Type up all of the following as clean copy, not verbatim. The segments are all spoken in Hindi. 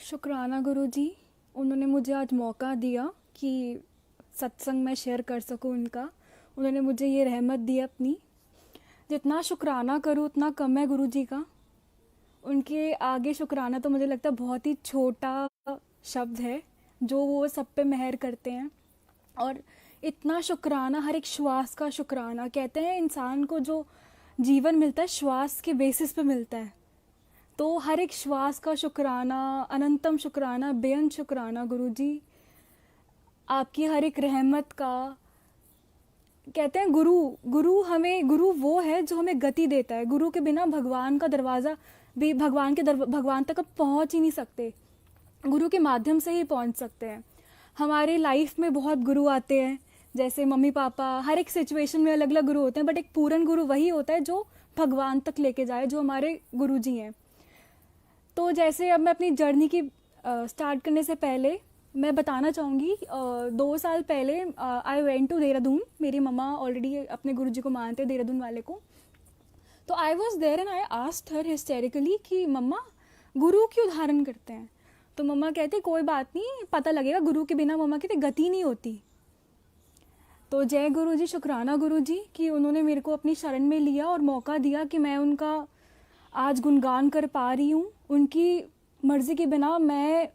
शुक्राना गुरुजी, उन्होंने मुझे आज मौका दिया कि सत्संग में शेयर कर सकूं उनका। उन्होंने मुझे ये रहमत दी अपनी। जितना शुक्राना करूं उतना कम है गुरुजी का। उनके आगे शुक्राना तो मुझे लगता है बहुत ही छोटा शब्द है जो वो सब पे मेहर करते हैं। और इतना शुक्राना, हर एक श्वास का शुक्राना। कहते हैं इंसान को जो जीवन मिलता है श्वास के बेसिस पे मिलता है, तो हर एक श्वास का शुक्राना, अनंतम शुक्राना, बेअंत शुक्राना गुरुजी। आपकी हर एक रहमत का। कहते हैं गुरु वो है जो हमें गति देता है। गुरु के बिना भगवान का दरवाज़ा भी, भगवान तक अब पहुंच ही नहीं सकते। गुरु के माध्यम से ही पहुंच सकते हैं। हमारे लाइफ में बहुत गुरु आते हैं, जैसे मम्मी पापा। हर एक सिचुएशन में अलग अलग गुरु होते हैं, बट एक पूर्ण गुरु वही होता है जो भगवान तक लेके जाए, जो हमारे गुरु जी हैं। तो जैसे अब मैं अपनी जर्नी की स्टार्ट करने से पहले मैं बताना चाहूँगी, 2 साल पहले आई वेंट टू देहरादून। मेरी मम्मा ऑलरेडी अपने गुरुजी को मानते हैं, देहरादून वाले को। तो I was there and I asked her hysterically कि मम्मा गुरु क्यों धारण करते हैं। तो मम्मा कहते कोई बात नहीं, पता लगेगा। गुरु के बिना मम्मा कहते गति नहीं होती। तो जय गुरु जी, शुक्राना गुरु जी कि उन्होंने मेरे को अपनी शरण में लिया और मौका दिया कि मैं उनका आज गुणगान कर पा रही हूँ। उनकी मर्जी के बिना मैं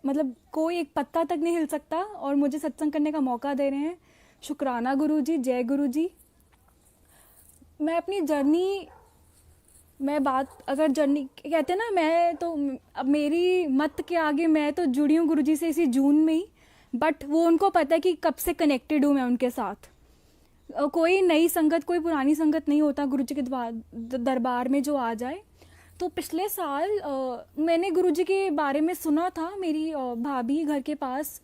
कोई एक पत्ता तक नहीं हिल सकता, और मुझे सत्संग करने का मौका दे रहे हैं। शुक्राना गुरु जी, जय गुरु जी। मैं अपनी जर्नी अगर जर्नी कहते हैं ना, मैं तो अब मेरी मत के आगे मैं तो जुड़ी हूँ गुरु जी से इसी जून में ही। बट वो उनको पता है कि कब से कनेक्टेड हूँ मैं उनके साथ। कोई नई संगत, कोई पुरानी संगत नहीं होता गुरु जी के दरबार में जो आ जाए। तो पिछले साल मैंने गुरुजी के बारे में सुना था। मेरी भाभी घर के पास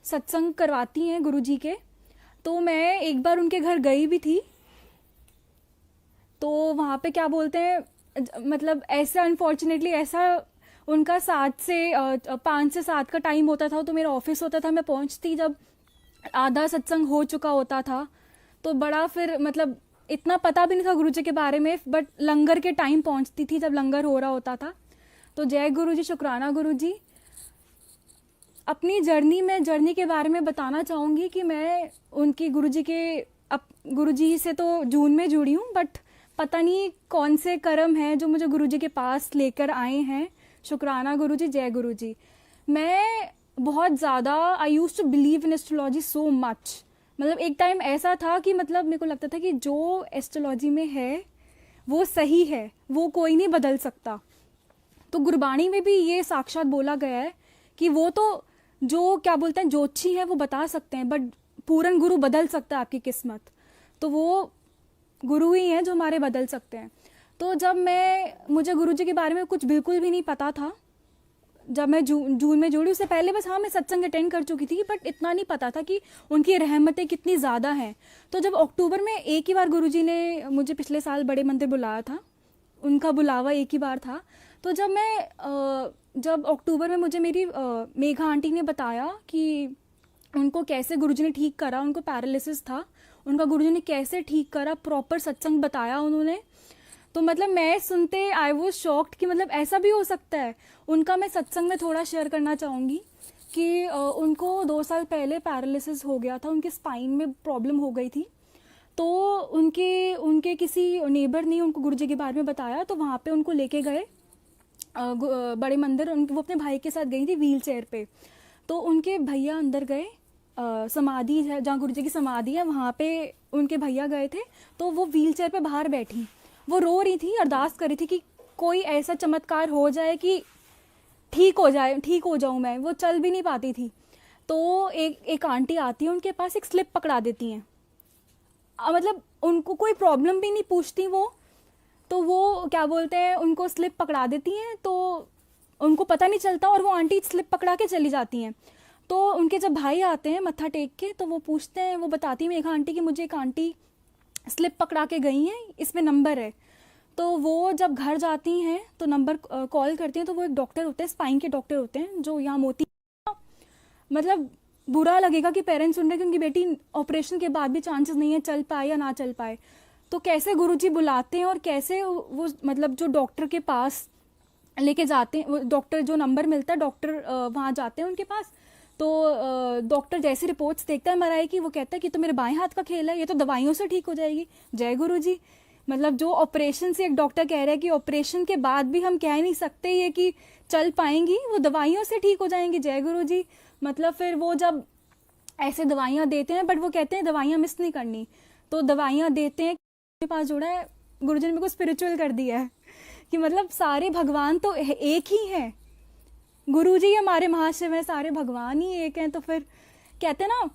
सत्संग करवाती हैं गुरुजी के, तो मैं एक बार उनके घर गई भी थी। तो वहाँ पे क्या बोलते हैं, ऐसा अनफॉर्चुनेटली ऐसा उनका 5 से 7 का टाइम होता था, तो मेरा ऑफिस होता था। मैं पहुँचती जब आधा सत्संग हो चुका होता था। तो बड़ा फिर इतना पता भी नहीं था गुरुजी के बारे में, बट लंगर के टाइम पहुंचती थी जब लंगर हो रहा होता था। तो जय गुरुजी, शुक्राना गुरुजी। अपनी जर्नी के बारे में बताना चाहूँगी कि मैं उनकी गुरुजी से तो जून में जुड़ी हूँ, बट पता नहीं कौन से कर्म हैं जो मुझे गुरुजी के पास लेकर आए हैं। शुक्राना गुरुजी, जय गुरुजी। मैं बहुत ज़्यादा I used to believe in astrology so much. एक टाइम ऐसा था कि मेरे को लगता था कि जो एस्ट्रोलॉजी में है वो सही है, वो कोई नहीं बदल सकता। तो गुरबाणी में भी ये साक्षात बोला गया है कि वो तो जो क्या बोलते हैं ज्योतिषी है वो बता सकते हैं, बट पूर्ण गुरु बदल सकता है आपकी किस्मत। तो वो गुरु ही हैं जो हमारे बदल सकते हैं। तो जब मुझे गुरुजी के बारे में कुछ बिल्कुल भी नहीं पता था। जब मैं जून में जुड़ी, उससे पहले बस मैं सत्संग अटेंड कर चुकी थी, बट इतना नहीं पता था कि उनकी रहमतें कितनी ज़्यादा हैं। तो जब अक्टूबर में एक ही बार गुरुजी ने मुझे पिछले साल बड़े मंदिर बुलाया था, उनका बुलावा एक ही बार था। तो जब अक्टूबर में मुझे मेरी मेघा आंटी ने बताया कि उनको कैसे गुरुजी ने ठीक करा, उनको पैरालिसिस था, उनका गुरुजी ने कैसे ठीक करा, प्रॉपर सत्संग बताया उन्होंने। तो मैं सुनते आई वॉज शॉक्ड कि ऐसा भी हो सकता है। उनका मैं सत्संग में थोड़ा शेयर करना चाहूँगी कि उनको 2 साल पहले पैरालिसिस हो गया था, उनके स्पाइन में प्रॉब्लम हो गई थी। तो उनके किसी नेबर ने उनको गुरुजी के बारे में बताया, तो वहाँ पे उनको लेके गए बड़े मंदिर। वो अपने भाई के साथ गई थी व्हील चेयर पे। तो उनके भैया अंदर गए, समाधि है जहाँ गुरुजी की समाधि है, वहाँ पे उनके भैया गए थे। तो वो व्हील चेयर पे बाहर बैठी, वो रो रही थी, अरदास कर रही थी कि कोई ऐसा चमत्कार हो जाए कि ठीक हो जाऊं मैं। वो चल भी नहीं पाती थी। तो एक आंटी आती है उनके पास, एक स्लिप पकड़ा देती हैं। उनको कोई प्रॉब्लम भी नहीं पूछती वो, तो वो क्या बोलते हैं उनको स्लिप पकड़ा देती हैं, तो उनको पता नहीं चलता और वो आंटी स्लिप पकड़ा के चली जाती हैं। तो उनके जब भाई आते हैं मत्था टेक के, तो वो पूछते हैं, वो बताती है मेघा आंटी कि मुझे एक आंटी स्लिप पकड़ा के गई हैं, इसमें नंबर है। तो वो जब घर जाती हैं तो नंबर कॉल करती हैं, तो वो एक डॉक्टर होते हैं, स्पाइन के डॉक्टर होते हैं जो यहाँ मोती। बुरा लगेगा कि पेरेंट्स सुन रहे कि उनकी बेटी ऑपरेशन के बाद भी चांसेस नहीं है चल पाए या ना चल पाए। तो कैसे गुरुजी बुलाते हैं और कैसे वो जो डॉक्टर के पास लेके जाते हैं, डॉक्टर जो नंबर मिलता है डॉक्टर वहाँ जाते हैं उनके पास। तो डॉक्टर जैसी रिपोर्ट्स देखता है एमआरआई की, वो कहता है कि तो मेरे बाएं हाथ का खेल है, ये तो दवाइयों से ठीक हो जाएगी। जय गुरु जी। मतलब जो ऑपरेशन से, एक डॉक्टर कह रहा है कि ऑपरेशन के बाद भी हम कह नहीं सकते ये कि चल पाएंगी, वो दवाइयों से ठीक हो जाएंगी। जय गुरु जी। मतलब फिर वो जब ऐसे दवाइयाँ देते हैं, बट वो कहते हैं दवाइयाँ मिस नहीं करनी, तो दवाइयाँ देते हैं। मेरे पास जोड़ा है, गुरुजी ने मेरे को स्पिरिचुअल कर दिया है कि मतलब सारे भगवान तो एक ही हैं। गुरुजी हमारे महाशिव हैं, सारे भगवान ही एक हैं। तो फिर कहते हैं ना,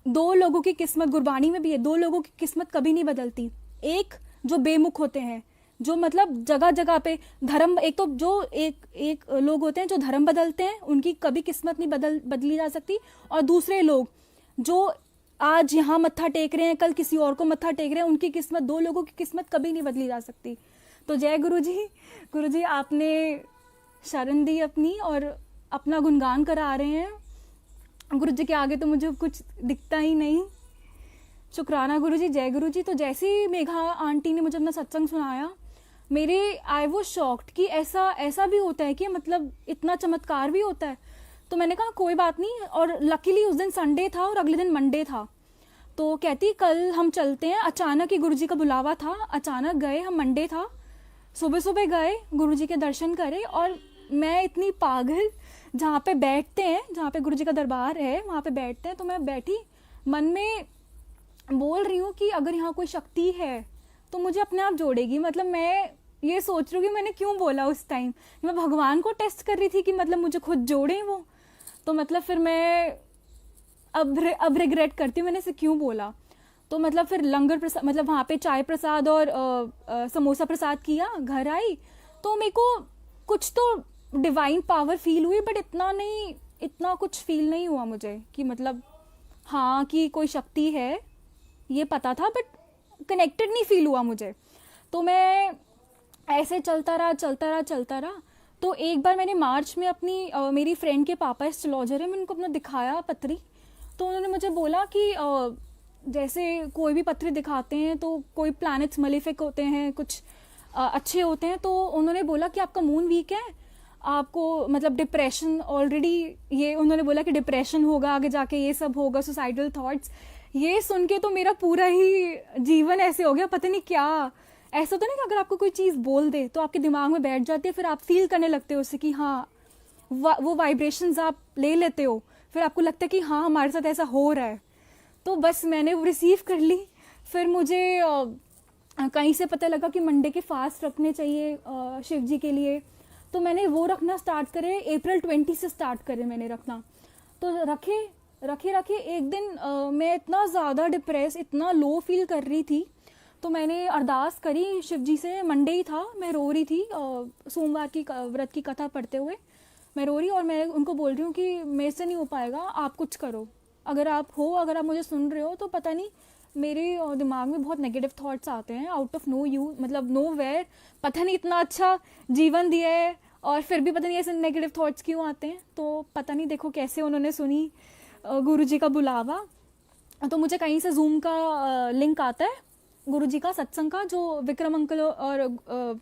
दो लोगों की किस्मत, गुरबानी में भी है, दो लोगों की किस्मत कभी नहीं बदलती। एक जो बेमुख होते हैं, जो मतलब जगह जगह पे धर्म, एक तो जो एक लोग होते हैं जो धर्म बदलते हैं, उनकी कभी किस्मत नहीं बदली जा सकती। और दूसरे लोग जो आज यहाँ मत्था टेक रहे हैं, कल किसी और को मत्था टेक रहे हैं, उनकी किस्मत, दो लोगों की किस्मत कभी नहीं बदली जा सकती। तो जय गुरु जी। गुरु जी आपने शरण दी अपनी और अपना गुणगान करा रहे हैं। गुरु जी के आगे तो मुझे कुछ दिखता ही नहीं। शुक्राना गुरु जी। जय गुरु जी। तो जैसे ही मेघा आंटी ने मुझे अपना सत्संग सुनाया, मेरे आई वो शॉक्ड कि ऐसा भी होता है कि मतलब इतना चमत्कार भी होता है। तो मैंने कहा कोई बात नहीं। और लकीली उस दिन संडे था और अगले दिन मंडे था। तो कहती कल हम चलते हैं। अचानक ही गुरुजी का बुलावा था, अचानक गए हम। मंडे था, सुबह सुबह गए, गुरुजी के दर्शन करे। और मैं इतनी पागल, जहाँ पे बैठते हैं, जहाँ पे गुरुजी का दरबार है वहाँ पे बैठते हैं, तो मैं बैठी मन में बोल रही हूँ कि अगर यहाँ कोई शक्ति है तो मुझे अपने आप जोड़ेगी। मतलब मैं ये सोच रही हूँ कि मैंने क्यों बोला उस टाइम। मैं भगवान को टेस्ट कर रही थी कि मतलब मुझे खुद जोड़े वो। तो मतलब फिर मैं अब रिग्रेट करती हूँ मैंने इसे क्यों बोला। तो मतलब फिर लंगर प्रसाद, मतलब वहाँ पे चाय प्रसाद और समोसा प्रसाद किया, घर आई। तो मेरे को कुछ तो डिवाइन पावर फील हुई, बट इतना कुछ फील नहीं हुआ मुझे कि मतलब हाँ कि कोई शक्ति है, ये पता था बट कनेक्टेड नहीं फील हुआ मुझे। तो मैं ऐसे चलता रहा। तो एक बार मैंने मार्च में अपनी मेरी फ्रेंड के पापा एस्ट्रोलॉजर है, मैंने उनको अपना दिखाया पत्री। तो उन्होंने मुझे बोला कि जैसे कोई भी पत्री दिखाते हैं तो कोई प्लैनेट्स मलेफिक होते हैं, कुछ अच्छे होते हैं। तो उन्होंने बोला कि आपका मून वीक है, आपको मतलब डिप्रेशन ऑलरेडी, ये उन्होंने बोला कि डिप्रेशन होगा आगे जाके, ये सब होगा, सुसाइडल थॉट्स। ये सुन के तो मेरा पूरा ही जीवन ऐसे हो गया, पता नहीं क्या। ऐसा तो नहीं कि अगर आपको कोई चीज़ बोल दे तो आपके दिमाग में बैठ जाती है, फिर आप फील करने लगते हो उससे कि हाँ वो वाइब्रेशंस आप ले लेते हो, फिर आपको लगता है कि हाँ हमारे साथ ऐसा हो रहा है। तो बस मैंने वो रिसीव कर ली। फिर मुझे कहीं से पता लगा कि मंडे के फास्ट रखने चाहिए शिव जी के लिए। तो मैंने वो रखना स्टार्ट करे, अप्रैल 20 से स्टार्ट करे मैंने रखना। तो रखे एक दिन मैं इतना ज़्यादा डिप्रेस, इतना लो फील कर रही थी। तो मैंने अरदास करी शिव जी से। मंडे ही था, मैं रो रही थी, सोमवार की व्रत की कथा पढ़ते हुए मैं रो रही। और मैं उनको बोल रही हूँ कि मेरे से नहीं हो पाएगा, आप कुछ करो। अगर आप मुझे सुन रहे हो तो पता नहीं मेरे दिमाग में बहुत नेगेटिव थॉट्स आते हैं आउट ऑफ नो यू, मतलब नो वेयर। पता नहीं इतना अच्छा जीवन दिया है और फिर भी पता नहीं ऐसे नेगेटिव थॉट्स क्यों आते हैं। तो पता नहीं, देखो कैसे उन्होंने सुनी गुरुजी का बुलावा। तो मुझे कहीं से जूम का लिंक आता है गुरुजी का सत्संग का, जो विक्रम अंकल और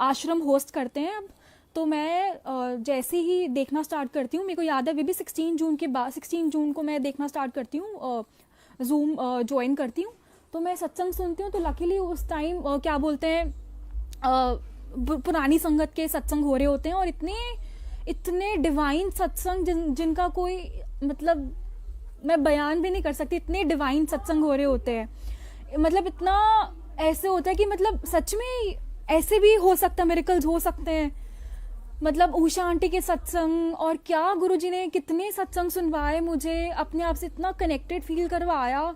आश्रम होस्ट करते हैं अब। तो मैं जैसे ही देखना स्टार्ट करती हूँ, मेरे को याद है अभी भी 16 जून के बाद, 16 जून को मैं देखना स्टार्ट करती हूँ, जूम ज्वाइन करती हूँ। तो मैं सत्संग सुनती हूँ। तो लकीली उस टाइम क्या बोलते हैं, पुरानी संगत के सत्संग हो रहे होते हैं, और इतने डिवाइन सत्संग जिनका कोई मतलब मैं बयान भी नहीं कर सकती, इतने डिवाइन सत्संग हो रहे होते हैं। मतलब इतना ऐसे होता है कि मतलब सच में ऐसे भी हो सकता है, मिरेकल्स हो सकते हैं। मतलब उषा आंटी के सत्संग, और क्या गुरुजी ने कितने सत्संग सुनवाए मुझे, अपने आप से इतना कनेक्टेड फील करवाया।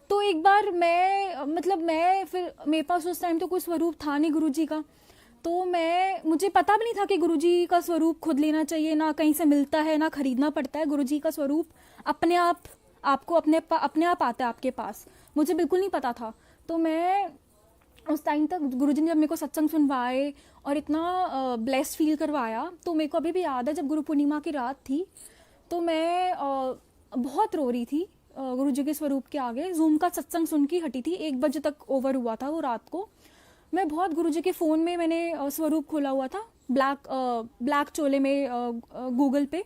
तो एक बार मैं फिर मेरे पास उस टाइम तो कोई स्वरूप था नहीं गुरुजी का। तो मुझे पता भी नहीं था कि गुरुजी का स्वरूप खुद लेना चाहिए, ना कहीं से मिलता है, ना खरीदना पड़ता है। गुरुजी का स्वरूप अपने आप आपको अपने आप आता है आपके पास, मुझे बिल्कुल नहीं पता था। तो मैं उस टाइम तक गुरुजी ने जब मेरे को सत्संग सुनवाए और इतना ब्लेस्ड फील करवाया, तो मेरे को अभी भी याद है जब गुरु पूर्णिमा की रात थी, तो मैं बहुत रो रही थी गुरुजी के स्वरूप के आगे। जूम का सत्संग सुन के हटी थी, 1 बजे तक ओवर हुआ था वो रात को। मैं बहुत गुरुजी के फ़ोन में मैंने स्वरूप खोला हुआ था, ब्लैक चोले में गूगल पे।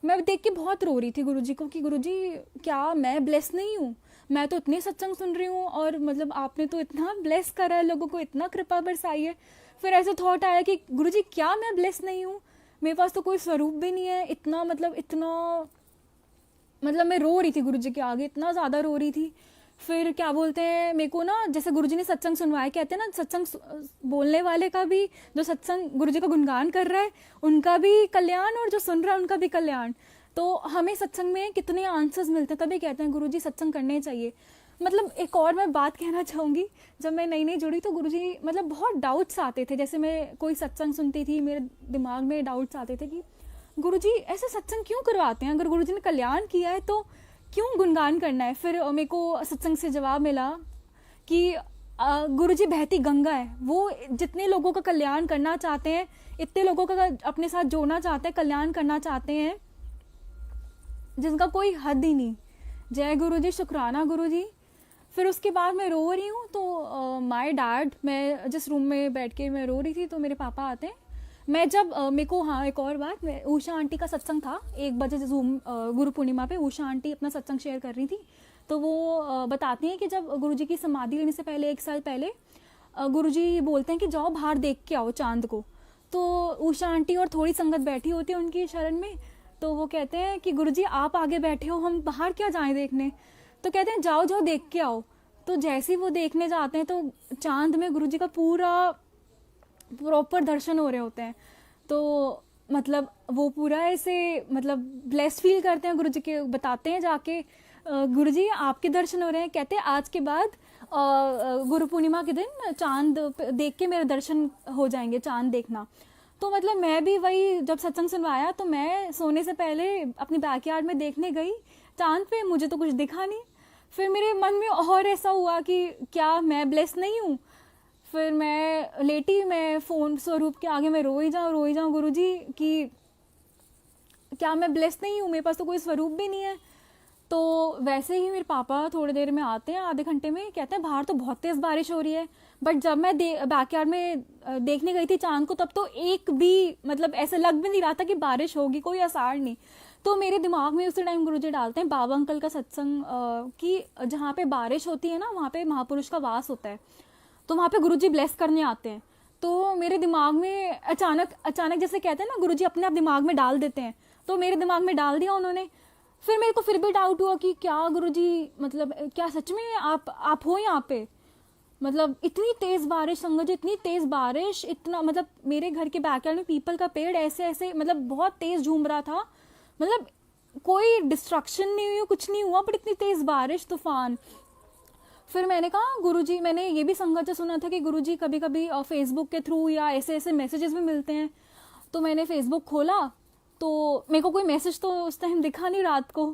मैं देख के बहुत रो रही थी गुरुजी को कि गुरुजी क्या मैं ब्लेस नहीं हूँ? मैं तो इतने सत्संग सुन रही हूँ और मतलब आपने तो इतना ब्लेस करा है, लोगों को इतना कृपा बरसाई है। फिर ऐसे थॉट आया कि गुरुजी क्या मैं ब्लेस नहीं हूँ? मेरे पास तो कोई स्वरूप भी नहीं है। इतना मैं रो रही थी गुरुजी के आगे, इतना ज़्यादा रो रही थी। फिर क्या बोलते हैं, मेरे को ना जैसे गुरुजी ने सत्संग सुनवाया, कहते हैं ना सत्संग बोलने वाले का भी, जो सत्संग गुरुजी का गुणगान कर रहा है उनका भी कल्याण और जो सुन रहा है उनका भी कल्याण। तो हमें सत्संग में कितने आंसर्स मिलते हैं, तभी कहते हैं गुरुजी सत्संग करने चाहिए। मतलब एक और मैं बात कहना चाहूँगी, जब मैं नई नई जुड़ी तो गुरुजी मतलब बहुत डाउट्स आते थे। जैसे मैं कोई सत्संग सुनती थी, मेरे दिमाग में डाउट्स आते थे कि गुरुजी ऐसे सत्संग क्यों करवाते हैं? अगर गुरुजी ने कल्याण किया है तो क्यों गुणगान करना है? फिर मेरे को सत्संग से जवाब मिला कि गुरुजी बहती गंगा है, वो जितने लोगों का कल्याण करना चाहते हैं, इतने लोगों का अपने साथ जोड़ना चाहते हैं, कल्याण करना चाहते हैं, जिनका कोई हद ही नहीं। जय गुरुजी, शुक्राना गुरुजी। फिर उसके बाद मैं रो रही हूँ तो माय डैड, मैं जिस रूम में बैठ के मैं रो रही थी तो मेरे पापा आते हैं। मैं जब मेरे को, हाँ एक और बात, मैं उषा आंटी का सत्संग था 1 बजे जूम गुरु पूर्णिमा पे, उषा आंटी अपना सत्संग शेयर कर रही थी। तो वो बताती हैं कि जब गुरुजी की समाधि लेने से पहले 1 साल पहले गुरुजी बोलते हैं कि जाओ बाहर देख के आओ चांद को। तो उषा आंटी और थोड़ी संगत बैठी होती है उनकी शरण में, तो वो कहते हैं कि गुरुजी आप आगे बैठे हो, हम बाहर क्या जाएं देखने? तो कहते हैं जाओ जाओ देख के आओ। तो जैसे ही वो देखने जाते हैं तो चांद में गुरुजी का पूरा प्रॉपर दर्शन हो रहे होते हैं। तो मतलब वो पूरा ऐसे मतलब ब्लेस फील करते हैं गुरुजी के। बताते हैं जाके गुरुजी आपके दर्शन हो रहे हैं। कहते हैं आज के बाद गुरु पूर्णिमा के दिन चांद देख के मेरे दर्शन हो जाएंगे, चांद देखना। तो मतलब मैं भी वही, जब सत्संग सुनवाया तो मैं सोने से पहले अपनी बैकयार्ड में देखने गई चांद पे, मुझे तो कुछ दिखा नहीं। फिर मेरे मन में और ऐसा हुआ कि क्या मैं ब्लेस नहीं हूँ? फिर मैं लेटी, मैं फ़ोन स्वरूप के आगे मैं रोई जाऊँ गुरुजी कि क्या मैं ब्लेस नहीं हूँ? मेरे पास तो कोई स्वरूप भी नहीं है। तो वैसे ही मेरे पापा थोड़ी देर में आते हैं, आधे घंटे में, कहते हैं बाहर तो बहुत तेज़ बारिश हो रही है। बट जब मैं बैकयार्ड में देखने गई थी चांद को, तब तो एक भी मतलब ऐसा लग भी नहीं रहा था कि बारिश होगी, कोई आसार नहीं। तो मेरे दिमाग में उसी टाइम गुरुजी डालते हैं बाबा अंकल का सत्संग कि जहाँ पे बारिश होती है ना, वहाँ पे महापुरुष का वास होता है, तो वहाँ पे गुरुजी ब्लेस करने आते हैं। तो मेरे दिमाग में अचानक जैसे कहते हैं ना गुरुजी अपने आप दिमाग में डाल देते हैं, तो मेरे दिमाग में डाल दिया उन्होंने। फिर मेरे को फिर भी डाउट हुआ कि क्या गुरुजी मतलब क्या सच में आप हो यहाँ पे? मतलब इतनी तेज़ बारिश संगत जी, इतनी तेज़ बारिश, इतना मतलब मेरे घर के बैकयार्ड में पीपल का पेड़ ऐसे ऐसे मतलब बहुत तेज़ झूम रहा था। मतलब कोई डिस्ट्रक्शन नहीं हुई, कुछ नहीं हुआ, बट इतनी तेज़ बारिश, तूफान। फिर मैंने कहा गुरुजी, मैंने ये भी संगत से सुना था कि गुरुजी कभी कभी फेसबुक के थ्रू या ऐसे ऐसे मैसेजेस भी मिलते हैं। तो मैंने फेसबुक खोला तो मेरे को कोई मैसेज तो उस टाइम दिखा नहीं, रात को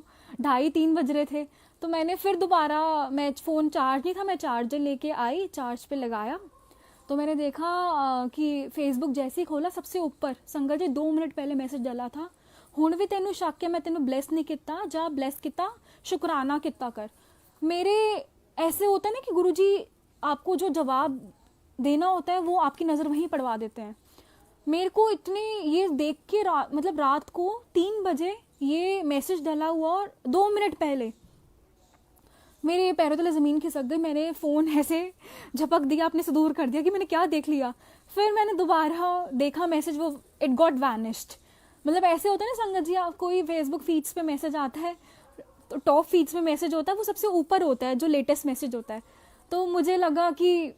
2:30-3 बज रहे थे। तो मैंने फिर दोबारा, मैं फ़ोन चार्ज नहीं था, मैं चार्जर लेके आई, चार्ज पे लगाया, तो मैंने देखा कि फेसबुक जैसे ही खोला सबसे ऊपर संगत जी 2 मिनट पहले मैसेज डाला था, हुण भी तेनू शक है मैं तेनू ब्लेस नहीं किता, जा ब्लेस किता, शुकराना किता कर। मेरे ऐसे होता है ना कि गुरुजी आपको जो जवाब देना होता है वो आपकी नज़र वहीं पड़वा देते हैं। मेरे को इतनी ये देख के मतलब रात को 3 बजे ये मैसेज डाला हुआ और 2 मिनट पहले मेरे पैरों तले ज़मीन खिसक गई। मैंने फ़ोन ऐसे झपक दिया, अपने से दूर कर दिया कि मैंने क्या देख लिया। फिर मैंने दोबारा देखा मैसेज, वो इट गॉट वैनिश्ड। मतलब ऐसे होता है ना संगत जी, आप कोई फेसबुक फीड्स पे मैसेज आता है तो टॉप फीड्स में मैसेज होता है, वो सबसे ऊपर होता है जो लेटेस्ट मैसेज होता है। तो मुझे लगा कि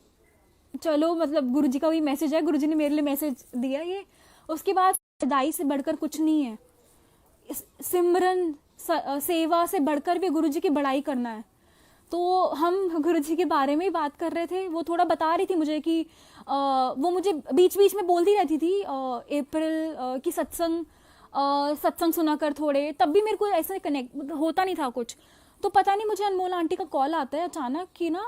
चलो मतलब गुरुजी का भी मैसेज है, गुरुजी ने मेरे लिए मैसेज दिया ये। उसके बाद दाई से बढ़कर कुछ नहीं है, सिमरन सेवा से बढ़कर भी गुरुजी की बड़ाई करना है। तो हम गुरुजी के बारे में ही बात कर रहे थे, वो थोड़ा बता रही थी मुझे कि वो मुझे बीच बीच में बोलती रहती थी अप्रैल की सत्संग सुना कर थोड़े, तब भी मेरे को ऐसा कनेक्ट होता नहीं था कुछ। तो पता नहीं मुझे अनमोल आंटी का कॉल आता है अचानक कि ना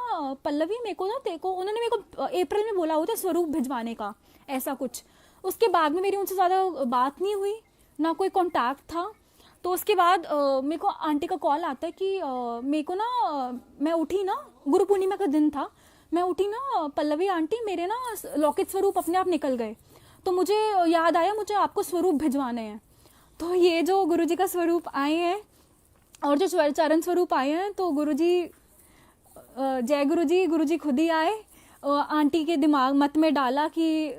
पल्लवी मेरे को ना तेको, उन्होंने मेरे को अप्रैल में बोला होता स्वरूप भिजवाने का, ऐसा कुछ। उसके बाद में मेरी उनसे ज़्यादा बात नहीं हुई, ना कोई कांटेक्ट था। तो उसके बाद मेरे को आंटी का कॉल आता है कि मेरे को ना मैं उठी ना, गुरु पूर्णिमा का दिन था, मैं उठी ना पल्लवी आंटी मेरे ना लौकिक स्वरूप अपने आप निकल गए। तो मुझे याद आया मुझे आपको स्वरूप भिजवाने हैं। तो ये जो गुरुजी का स्वरूप आए हैं और जो चरण स्वरूप आए हैं, तो गुरुजी, जय गुरुजी खुद ही आए। आंटी के दिमाग मत में डाला कि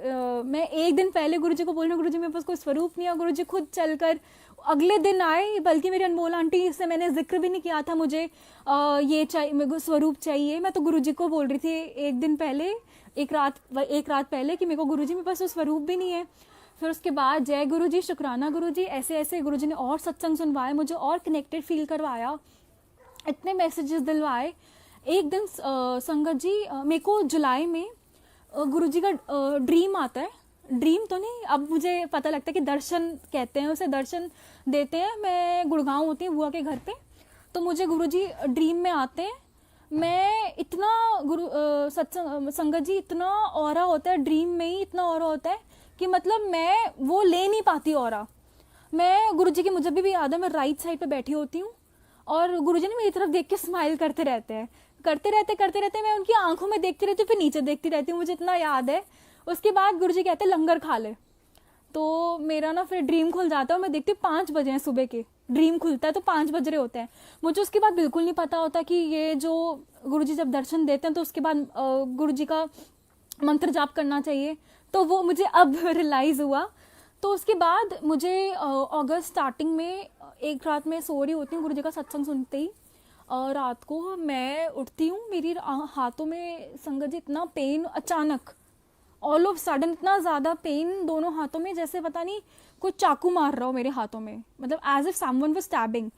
मैं एक दिन पहले गुरुजी को बोलना गुरुजी मेरे पास कोई स्वरूप नहीं है, गुरुजी खुद चलकर अगले दिन आए। बल्कि मेरी अनमोल आंटी से मैंने जिक्र भी नहीं किया था मुझे ये चाहिए, मेरे को स्वरूप चाहिए। मैं तो गुरुजी को बोल रही थी एक दिन पहले, एक रात पहले कि मेरे को गुरुजी मेरे पास वो स्वरूप भी नहीं है। फिर उसके बाद जय गुरुजी, शुक्राना गुरुजी, ऐसे ऐसे गुरुजी ने और सत्संग सुनवाए, मुझे और कनेक्टेड फील करवाया, इतने मैसेजेस दिलवाए। एक दिन संगत जी मेरे को जुलाई में गुरुजी का ड्रीम आता है, ड्रीम तो नहीं, अब मुझे पता लगता है कि दर्शन कहते हैं उसे, दर्शन देते हैं। मैं गुड़गांव होती हूँ बुआ के घर पे, तो मुझे गुरुजी ड्रीम में आते हैं। मैं इतना सत्संग संगत जी, इतना ऑरा होता है ड्रीम में ही, इतना ऑरा होता है कि मतलब मैं वो ले नहीं पाती ऑरा। मैं गुरुजी की मुझे भी याद है, मैं राइट साइड पे बैठी होती हूँ और गुरुजी ने मेरी तरफ देख के स्माइल करते रहते मैं उनकी आंखों में देखती रहती हूँ, फिर नीचे देखती रहती हूँ, मुझे इतना याद है। उसके बाद गुरुजी कहते हैं लंगर खा ले, तो मेरा ना फिर ड्रीम खुल जाता है और मैं देखती हूँ 5 बजे हैं सुबह के, ड्रीम खुलता है तो 5 बज रहे होते हैं। मुझे उसके बाद बिल्कुल नहीं पता होता कि ये जो गुरुजी जब दर्शन देते हैं तो उसके बाद गुरुजी का मंत्र जाप करना चाहिए, तो वो मुझे अब रियलाइज हुआ। तो उसके बाद मुझे अगस्त स्टार्टिंग में एक रात में सो रही होती हूँ गुरुजी का सत्संग सुनते ही, रात को मैं उठती हूँ, मेरी हाथों में संगत जी इतना पेन, अचानक ऑल ऑफ सडन इतना ज़्यादा पेन दोनों हाथों में, जैसे पता नहीं कोई चाकू मार रहा हो मेरे हाथों में, मतलब as if someone was stabbing.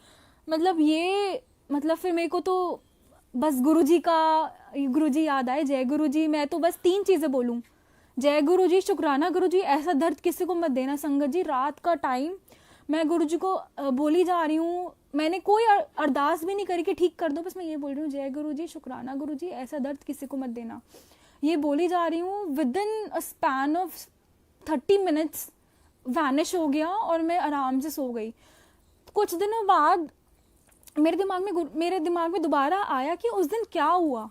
मतलब ये मतलब फिर मेरे को तो बस गुरुजी याद आए, जय गुरुजी। मैं तो बस 3 चीज़ें बोलूँ, जय गुरुजी, शुक्राना गुरुजी, ऐसा दर्द किसी को मत देना। संगत जी रात का टाइम मैं गुरुजी को बोली जा रही हूँ, मैंने कोई अरदास भी नहीं करी कि ठीक कर दो, बस मैं ये बोल रही हूँ जय गुरुजी, शुक्राना गुरुजी, ऐसा दर्द किसी को मत देना, ये बोली जा रही हूँ। With in a span of 30 minutes vanish हो गया और मैं आराम से सो गई। कुछ दिनों बाद मेरे दिमाग में दोबारा आया कि उस दिन क्या हुआ।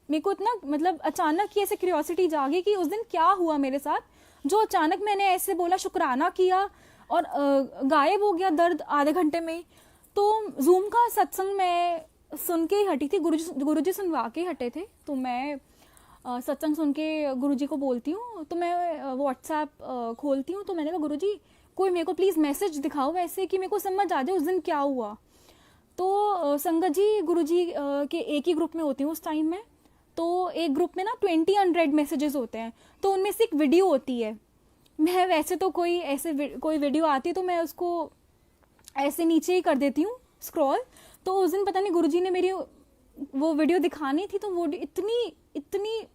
मेरे को इतना मतलब अचानक ही ऐसे क्यूरियोसिटी जागी कि उस दिन क्या हुआ मेरे साथ, जो अचानक मैंने ऐसे बोला, शुक्राना किया और गायब हो गया दर्द आधे घंटे में। तो जूम का सत्संग मैं सुन के ही हटी थी, गुरुजी सुनवा के हटे थे, तो मैं सत्संग सुन के गुरुजी को बोलती हूँ, तो मैं व्हाट्सएप खोलती हूँ, तो मैंने कहा गुरुजी कोई मेरे को प्लीज़ मैसेज दिखाओ वैसे कि मेरे को समझ आ जाए उस दिन क्या हुआ। तो संगत जी गुरुजी के एक ही ग्रुप में होती हूँ उस टाइम में, तो एक ग्रुप में ना 20 अनरेड मैसेजेस होते हैं, तो उनमें से एक वीडियो होती है। मैं वैसे तो कोई वीडियो आती है तो मैं उसको ऐसे नीचे ही कर देती हूँ स्क्रॉल। तो उस दिन पता नहीं गुरुजी ने मेरी वो वीडियो दिखानी थी, तो वो इतनी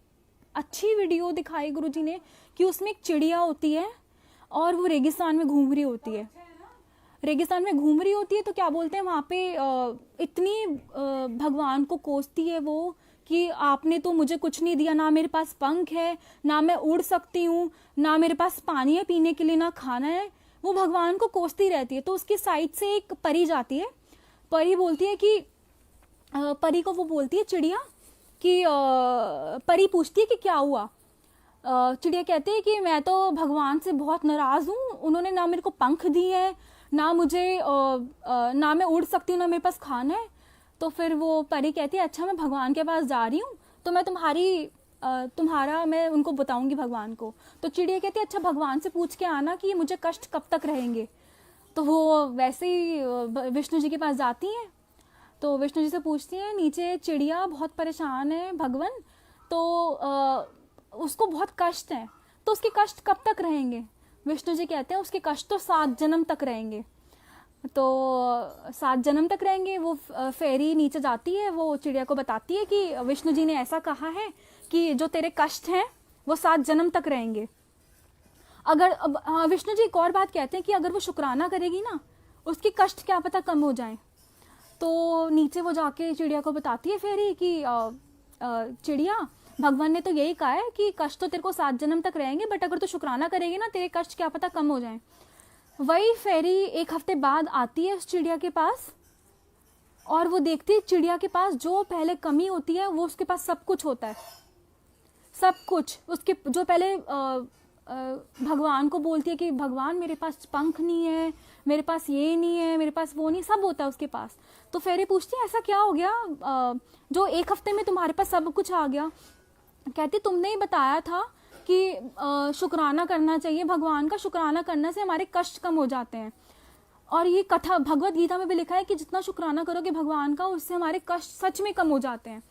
अच्छी वीडियो दिखाई गुरुजी ने कि उसमें एक चिड़िया होती है और वो रेगिस्तान में घूम रही होती है। तो क्या बोलते हैं वहाँ पे इतनी भगवान को कोसती है वो कि आपने तो मुझे कुछ नहीं दिया, ना मेरे पास पंख है, ना मैं उड़ सकती हूँ, ना मेरे पास पानी है पीने के लिए, ना खाना है। वो भगवान को कोसती रहती है। तो उसकी साइड से एक परी जाती है, परी बोलती है कि परी को वो बोलती है चिड़िया कि परी पूछती है कि क्या हुआ। चिड़िया कहती है कि मैं तो भगवान से बहुत नाराज़ हूँ, उन्होंने ना मेरे को पंख दिए हैं, ना मुझे ना मैं उड़ सकती हूँ, ना मेरे पास खाना है। तो फिर वो परी कहती है अच्छा मैं भगवान के पास जा रही हूँ, तो मैं मैं उनको बताऊंगी भगवान को। तो चिड़िया कहती है अच्छा भगवान से पूछ के आना कि मुझे कष्ट कब तक रहेंगे। तो वो वैसे ही विष्णु जी के पास जाती हैं, तो विष्णु जी से पूछती हैं, नीचे चिड़िया बहुत परेशान है भगवान, तो उसको बहुत कष्ट है, तो उसके कष्ट कब तक रहेंगे। विष्णु जी कहते हैं उसके कष्ट तो 7 जन्म तक रहेंगे। तो 7 जन्म तक रहेंगे। वो फेरी नीचे जाती है, वो चिड़िया को बताती है कि विष्णु जी ने ऐसा कहा है कि जो तेरे कष्ट हैं वो 7 जन्म तक रहेंगे। अगर विष्णु जी एक और बात कहते हैं कि अगर वो शुक्राना करेगी ना, उसके कष्ट क्या पता कम हो जाएं। तो नीचे वो जाके चिड़िया को बताती है फेरी कि चिड़िया भगवान ने तो यही कहा है कि कष्ट तो तेरे को 7 जन्म तक रहेंगे, बट अगर तू शुक्राना करेगी ना तेरे कष्ट क्या पता कम हो जाएं। वही फेरी 1 हफ्ते बाद आती है उस चिड़िया के पास और वो देखती है चिड़िया के पास जो पहले कमी होती है वो उसके पास सब कुछ होता है, सब कुछ। उसके जो पहले भगवान को बोलती है कि भगवान मेरे पास पंख नहीं है, मेरे पास ये नहीं है, मेरे पास वो नहीं, सब होता है उसके पास। तो फेरी पूछती है ऐसा क्या हो गया जो एक हफ्ते में तुम्हारे पास सब कुछ आ गया? कहती तुमने ही बताया था कि शुक्राना करना चाहिए भगवान का, शुक्राना करने से हमारे कष्ट कम हो जाते हैं। और ये कथा भगवत गीता में भी लिखा है कि जितना शुक्राना करोगे भगवान का, उससे हमारे कष्ट सच में कम हो जाते हैं।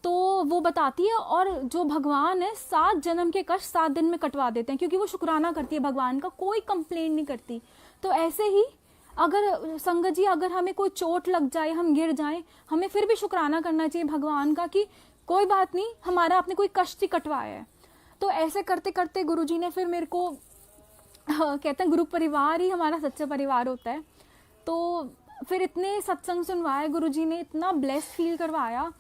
तो वो बताती है, और जो भगवान है 7 जन्म के कष्ट 7 दिन में कटवा देते हैं, क्योंकि वो शुक्राना करती है भगवान का, कोई कंप्लेंट नहीं करती। तो ऐसे ही अगर संगत जी, अगर हमें कोई चोट लग जाए, हम गिर जाएं, हमें फिर भी शुक्राना करना चाहिए भगवान का कि कोई बात नहीं, हमारा आपने कोई कष्ट ही कटवाया है। तो ऐसे करते करते गुरुजी ने फिर मेरे को कहते हैं गुरु परिवार ही हमारा सच्चा परिवार होता है। तो फिर इतने सत्संग सुनवाए गुरुजी ने, इतना ब्लेस्ड फील करवाया।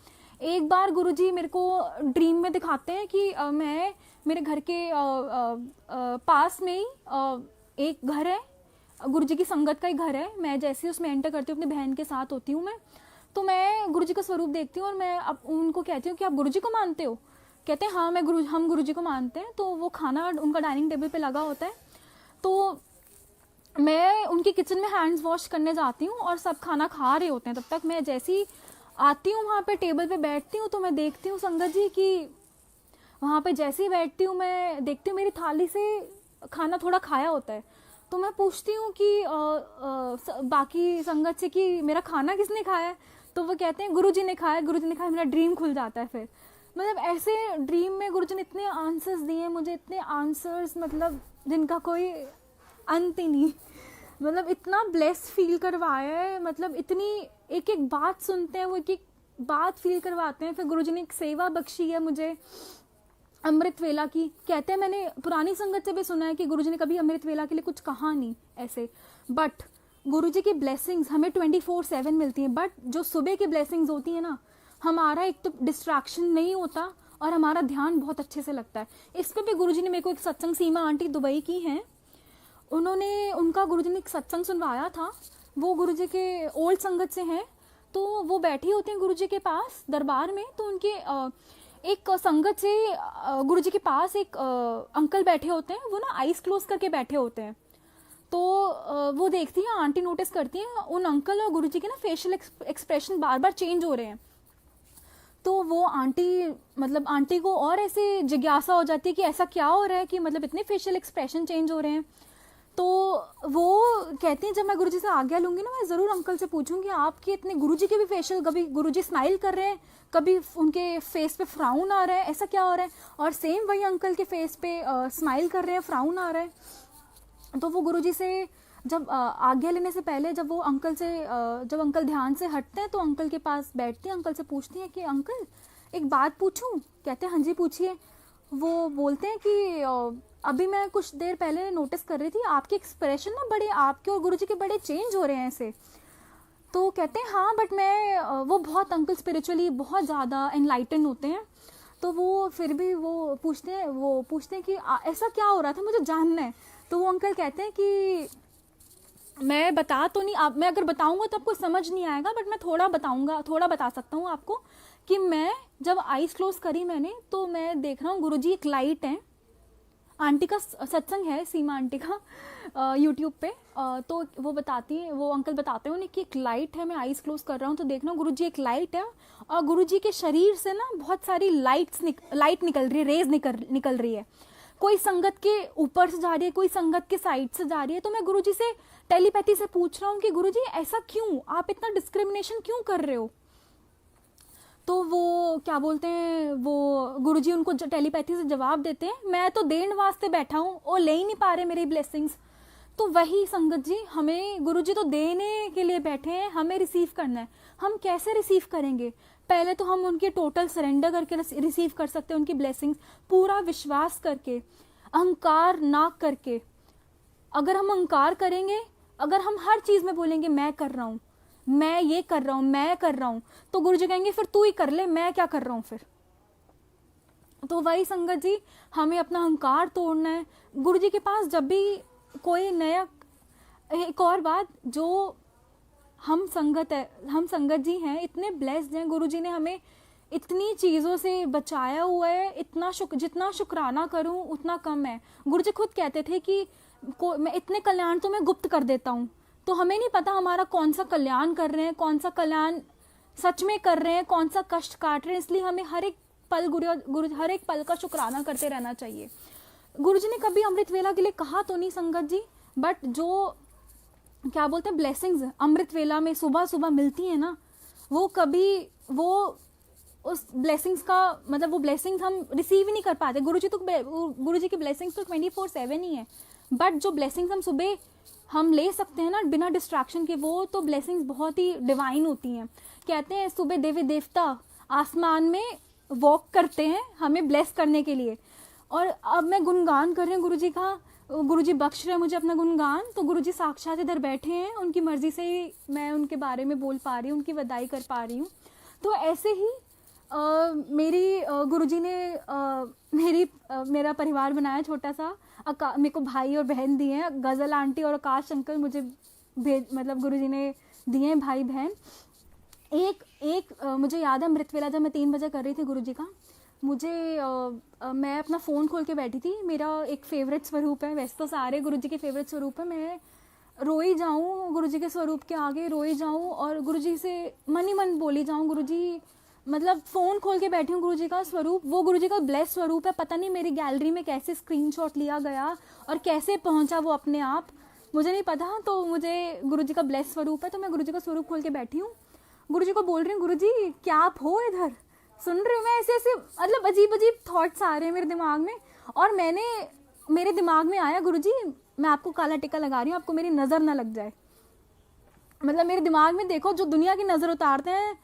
एक बार गुरुजी मेरे को ड्रीम में दिखाते हैं कि मैं मेरे घर के पास में ही एक घर है, गुरुजी की संगत का ही घर है। मैं जैसे ही उसमें एंटर करती हूँ, अपनी बहन के साथ होती हूँ मैं, तो मैं गुरुजी का स्वरूप देखती हूँ और मैं अब उनको कहती हूँ कि आप गुरुजी को मानते हो? कहते हैं हाँ हम गुरुजी को मानते हैं। तो वो खाना उनका डाइनिंग टेबल पे लगा होता है, तो मैं उनकी किचन में हैंड्स वॉश करने जाती हूँ और सब खाना खा रहे होते हैं। तब तक मैं जैसे ही आती हूँ वहाँ पे टेबल पे बैठती हूँ, तो मैं देखती हूँ संगत जी कि वहाँ पे जैसे ही बैठती हूँ मैं देखती हूँ मेरी थाली से खाना थोड़ा खाया होता है। तो मैं पूछती हूँ कि बाकी संगत से कि मेरा खाना किसने खाया है? तो वो कहते हैं गुरुजी ने खाया, गुरुजी ने खाया। मेरा ड्रीम खुल जाता है फिर। मतलब ऐसे ड्रीम में गुरुजी ने इतने आंसर्स दिए मुझे, इतने आंसर्स मतलब जिनका कोई अंत ही नहीं। मतलब इतना ब्लेस्ड फील करवाया है, मतलब इतनी एक एक बात सुनते हैं, वो एक एक बात फील करवाते हैं। फिर गुरुजी ने एक सेवा बख्शी है मुझे अमृत वेला की। कहते हैं मैंने पुरानी संगत से भी सुना है कि गुरुजी ने कभी अमृत वेला के लिए कुछ कहा नहीं ऐसे, बट गुरुजी की ब्लेसिंग्स हमें 24/7 मिलती हैं। बट जो सुबह की ब्लेसिंग्स होती है ना, हमारा एक तो डिस्ट्रैक्शन नहीं होता और हमारा ध्यान बहुत अच्छे से लगता है। इस पे भी गुरुजी ने मेरे को एक सत्संग, सीमा आंटी दुबई की हैं, उनका गुरुजी ने एक सत्संग सुनवाया था। वो गुरुजी के ओल्ड संगत से हैं, तो वो बैठी होती हैं गुरुजी के पास दरबार में। तो उनके एक संगत से गुरुजी के पास एक अंकल बैठे होते हैं, वो ना आईज क्लोज करके बैठे होते हैं। तो वो देखती है, आंटी नोटिस करती है उन अंकल और गुरुजी के ना फेशियल एक्सप्रेशन बार बार चेंज हो रहे हैं। तो वो आंटी को और ऐसे जिज्ञासा हो जाती है कि ऐसा क्या हो रहा है कि मतलब इतने फेशियल एक्सप्रेशन चेंज हो रहे हैं। तो वो कहती हैं जब मैं गुरुजी से आज्ञा लूंगी ना, मैं जरूर अंकल से पूछूंगी आपके इतने, गुरुजी के भी फेशियल, कभी गुरुजी स्माइल कर रहे हैं, कभी उनके फेस पे फ्राउन आ रहा है, ऐसा क्या हो रहा है? और सेम वही अंकल के फेस पे स्माइल कर रहे हैं, फ्राउन आ रहा है। तो वो गुरुजी से जब आज्ञा लेने से पहले जब अंकल ध्यान से हटते हैं, तो अंकल के पास बैठती हैं, अंकल से पूछती हैं कि अंकल एक बात पूछूं? कहते हैं हाँ जी पूछिए। वो बोलते हैं कि अभी मैं कुछ देर पहले नोटिस कर रही थी आपके एक्सप्रेशन ना बड़े, आपके और गुरुजी के बड़े चेंज हो रहे हैं ऐसे। तो कहते हैं हाँ बट मैं वो बहुत अंकल स्पिरिचुअली बहुत ज़्यादा एनलाइटन होते हैं। तो वो फिर भी वो पूछते हैं कि ऐसा क्या हो रहा था, मुझे जानना है। तो वो अंकल कहते हैं कि मैं बता तो नहीं, आप मैं अगर बताऊंगा तो आपको समझ नहीं आएगा, बट मैं थोड़ा बता सकता हूँ आपको कि मैं जब आईज क्लोज करी मैंने, तो मैं देख रहा हूँ गुरुजी एक लाइट है। आंटी का सत्संग है, सीमा आंटी का यूट्यूब पे। तो वो अंकल बताते हैं उन्हें कि एक लाइट है, मैं आईज क्लोज कर रहा हूँ तो देख रहा हूँ गुरुजी एक लाइट है, और गुरुजी के शरीर से ना बहुत सारी लाइट निकल रही है, रेज निकल रही है। कोई संगत के ऊपर से जा रही है, कोई संगत के साइड से जा रही है। तो मैं गुरुजी से टेलीपैथी से पूछ रहा हूँ कि गुरुजी ऐसा क्यों, आप इतना डिस्क्रिमिनेशन क्यों कर रहे हो? तो वो क्या बोलते हैं, वो गुरुजी उनको टेलीपैथी से जवाब देते हैं, मैं तो देने वास्ते बैठा हूँ, वो ले ही नहीं पा रहे मेरी ब्लेसिंग्स। तो वही संगत जी, हमें गुरुजी तो देने के लिए बैठे हैं, हमें रिसीव करना है। हम कैसे रिसीव करेंगे? पहले तो हम उनके टोटल सरेंडर करके रिसीव कर सकते हैं उनकी ब्लेसिंग्स, पूरा विश्वास करके, अहंकार ना करके। अगर हम अहंकार करेंगे, अगर हम हर चीज में बोलेंगे मैं कर रहा हूँ, मैं ये कर रहा हूँ, मैं कर रहा हूँ, तो गुरुजी कहेंगे फिर तू ही कर ले, मैं क्या कर रहा हूँ फिर। तो वही संगत जी, हमें अपना अहंकार तोड़ना है। गुरुजी के पास जब भी कोई नया, एक और बात, जो हम संगत जी हैं, इतने ब्लेस्ड हैं, गुरुजी ने हमें इतनी चीज़ों से बचाया हुआ है, जितना शुक्राना करूं उतना कम है। गुरुजी खुद कहते थे कि मैं इतने कल्याण तो मैं गुप्त कर देता हूँ, तो हमें नहीं पता हमारा कौन सा कल्याण कर रहे हैं, कौन सा कल्याण सच में कर रहे हैं, कौन सा कष्ट काट रहे हैं। इसलिए हमें हर एक पल हर एक पल का शुक्राना करते रहना चाहिए। गुरुजी ने कभी अमृत वेला के लिए कहा तो नहीं संगत जी, बट जो क्या बोलते हैं ब्लेसिंग्स अमृत वेला में सुबह सुबह मिलती है ना, वो उस ब्लेसिंग्स का मतलब वो ब्लेसिंग्स हम रिसीव ही नहीं कर पाते। गुरुजी की ब्लेसिंग्स तो 24/7 ही है, बट जो ब्लेसिंग्स हम सुबह हम ले सकते हैं ना बिना डिस्ट्रैक्शन के, वो तो ब्लेसिंग्स बहुत ही डिवाइन होती हैं। कहते हैं सुबह देवी देवता आसमान में वॉक करते हैं हमें ब्लेस करने के लिए। और अब मैं गुणगान कर रही हूँ गुरुजी का, गुरुजी बख्श रहे हैं मुझे अपना गुणगान, तो गुरुजी साक्षात इधर बैठे हैं, उनकी मर्जी से ही मैं उनके बारे में बोल पा रही हूँ, उनकी बधाई कर पा रही हूँ। तो ऐसे ही मेरी गुरुजी ने मेरा परिवार बनाया छोटा सा। मेरे को भाई और बहन दिए हैं, गज़ल आंटी और आकाश अंकल मुझे मतलब गुरुजी ने दिए हैं भाई बहन। मुझे याद है अमृत वेला जब मैं 3 बजे कर रही थी गुरुजी का, मैं अपना फ़ोन खोल के बैठी थी। मेरा एक फेवरेट स्वरूप है, वैसे तो सारे गुरुजी के फेवरेट स्वरूप है, मैं रोई जाऊँ गुरुजी के स्वरूप के आगे, रोई जाऊँ और गुरुजी से मन ही मन बोली जाऊँ, गुरुजी मतलब फ़ोन खोल के बैठी हूँ गुरुजी का स्वरूप, वो गुरुजी का ब्लेस स्वरूप है। पता नहीं मेरी गैलरी में कैसे स्क्रीनशॉट लिया गया और कैसे पहुँचा वो अपने आप, मुझे नहीं पता। तो मुझे गुरुजी का ब्लेस स्वरूप है, तो मैं गुरुजी का स्वरूप खोल के बैठी हूँ, गुरुजी को बोल रही हूँ गुरुजी क्या आप हो इधर, सुन रही हूँ मैं ऐसे मतलब अजीब अजीब थॉट्स आ रहे हैं मेरे दिमाग में। और मेरे दिमाग में आया गुरुजी मैं आपको काला टिक्का लगा रही हूँ, आपको मेरी नज़र ना लग जाए। मतलब मेरे दिमाग में देखो जो दुनिया की नज़र उतारते हैं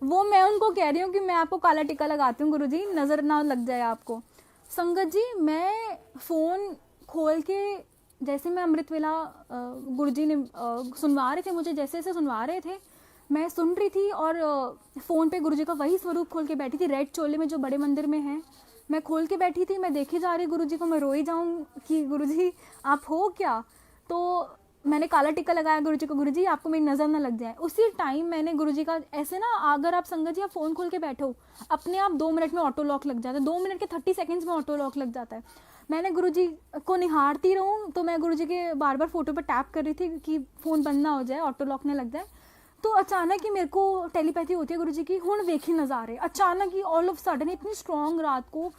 वो मैं उनको कह रही हूँ कि मैं आपको काला टिक्का लगाती हूँ गुरुजी, नज़र ना लग जाए आपको। संगत जी मैं फ़ोन खोल के जैसे मैं अमृत वेला गुरुजी ने सुनवा रहे थे मुझे, जैसे जैसे सुनवा रहे थे मैं सुन रही थी और फ़ोन पे गुरुजी का वही स्वरूप खोल के बैठी थी, रेड चोले में जो बड़े मंदिर में है, मैं खोल के बैठी थी। मैं देखे जा रही गुरुजी को, मैं रोई जाऊँ कि गुरुजी आप हो क्या। तो मैंने काला टिक्का लगाया गुरुजी को, गुरुजी आपको मेरी नज़र ना लग जाए। उसी टाइम मैंने गुरुजी का ऐसे ना, अगर आप संगत जी आप फ़ोन खोल के बैठो अपने आप 2 मिनट में ऑटो लॉक लग जाता है, 2 मिनट के 30 सेकेंड्स में ऑटो लॉक लग जाता है। मैंने गुरुजी को निहारती रहूँ, तो मैं गुरुजी के बार बार फ़ोटो पर टैप कर रही थी कि फ़ोन बंद ना हो जाए, ऑटो लॉक ना लग जाए। तो अचानक ही मेरे को टेलीपैथी होती है गुरुजी की, हुण वेखी नज़ारे, अचानक ही ऑल ऑफ सडन इतनी स्ट्रॉन्ग रात को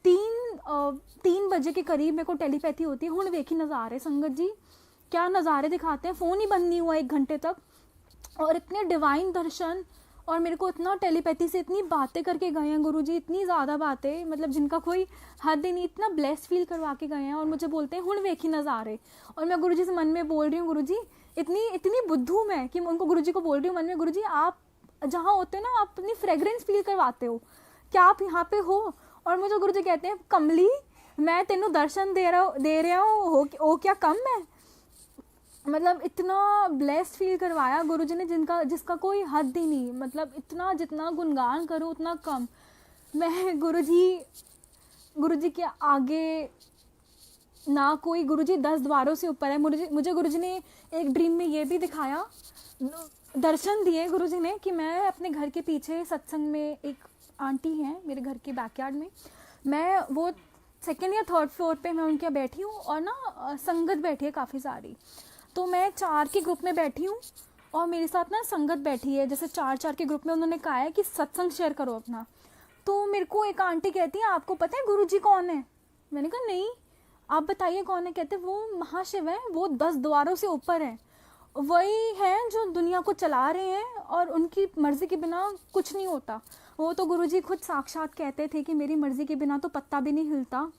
3 बजे के करीब मेरे को टेलीपैथी होती है, हुण वेखी नज़ारे। संगत जी क्या नज़ारे दिखाते हैं, फ़ोन ही बंद नहीं हुआ 1 घंटे तक, और इतने डिवाइन दर्शन, और मेरे को इतना टेलीपैथी से इतनी बातें करके गए हैं गुरुजी, इतनी ज़्यादा बातें मतलब जिनका कोई हद ही नहीं, इतना ब्लेस फील करवा के गए हैं। और मुझे बोलते हैं हुण वेखी नज़ारे, और मैं गुरुजी से मन में बोल रही हूँ गुरुजी इतनी बुद्धू मैं कि मैं उनको गुरुजी को बोल रही हूँ मन में, गुरुजी आप जहाँ होते हो ना आप अपनी फ्रेगरेंस फील करवाते हो, क्या आप यहाँ पे हो। और मुझे गुरुजी कहते हैं कमली मैं तेनू दर्शन दे रहा हूँ, हो क्या कम है। मतलब इतना ब्लेस फील करवाया गुरुजी ने जिसका कोई हद ही नहीं, मतलब इतना जितना गुणगान करूँ उतना कम। मैं गुरुजी के आगे ना कोई, गुरुजी 10 द्वारों से ऊपर है। मुझे गुरुजी ने एक ड्रीम में ये भी दिखाया, दर्शन दिए गुरुजी ने कि मैं अपने घर के पीछे सत्संग में, एक आंटी हैं मेरे घर के बैकयार्ड में, मैं वो 2nd या 3rd फ्लोर पे मैं उनके बैठी हूँ, और ना संगत बैठी है काफ़ी सारी, तो मैं 4 के ग्रुप में बैठी हूँ और मेरे साथ ना संगत बैठी है, जैसे 4 के ग्रुप में उन्होंने कहा है कि सत्संग शेयर करो अपना। तो मेरे को एक आंटी कहती है आपको पता है गुरुजी कौन है। मैंने कहा नहीं, आप बताइए कौन है। कहते वो महाशिव है, वो 10 द्वारों से ऊपर है, वही हैं जो दुनिया को चला रहे हैं और उनकी मर्जी के बिना कुछ नहीं होता। वो तो गुरुजी खुद साक्षात कहते थे कि मेरी मर्जी के बिना तो पत्ता भी नहीं हिलता,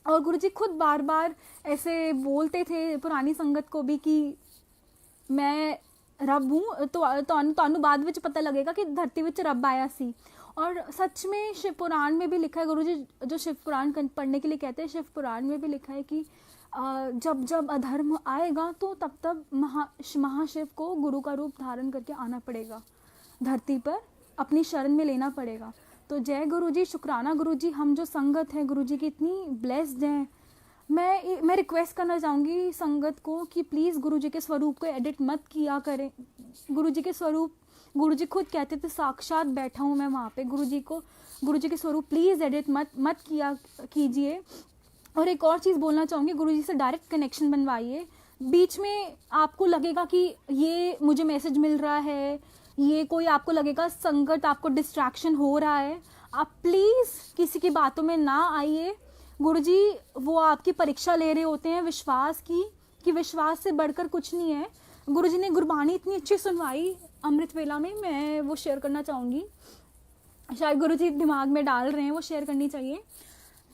और गुरुजी खुद बार बार ऐसे बोलते थे पुरानी संगत को भी कि मैं रब हूँ, तो बाद विच पता लगेगा कि धरती विच रब आया सी। और सच में शिव पुराण में भी लिखा है, गुरुजी जो शिव पुराण पढ़ने के लिए कहते हैं, शिव पुराण में भी लिखा है कि जब जब अधर्म आएगा तो तब महाशिव को गुरु का रूप धारण करके आना पड़ेगा धरती पर, अपनी शरण में लेना पड़ेगा। तो जय गुरुजी, शुक्राना गुरुजी, हम जो संगत है गुरुजी की इतनी ब्लेस्ड हैं। मैं रिक्वेस्ट करना चाहूँगी संगत को कि प्लीज़ गुरुजी के स्वरूप को एडिट मत किया करें, गुरुजी के स्वरूप गुरुजी खुद कहते थे साक्षात बैठा हूँ मैं वहाँ पे, गुरुजी के स्वरूप प्लीज़ एडिट मत किया कीजिए। और एक और चीज़ बोलना चाहूँगी, गुरुजी से डायरेक्ट कनेक्शन बनवाइए। बीच में आपको लगेगा कि ये मुझे मैसेज मिल रहा है, ये कोई आपको लगेगा संकट, आपको डिस्ट्रैक्शन हो रहा है, आप प्लीज़ किसी की बातों में ना आइए। गुरुजी वो आपकी परीक्षा ले रहे होते हैं विश्वास की, कि विश्वास से बढ़कर कुछ नहीं है। गुरुजी ने गुरबानी इतनी अच्छी सुनवाई अमृत वेला में, मैं वो शेयर करना चाहूँगी, शायद गुरुजी दिमाग में डाल रहे हैं, वो शेयर करनी चाहिए।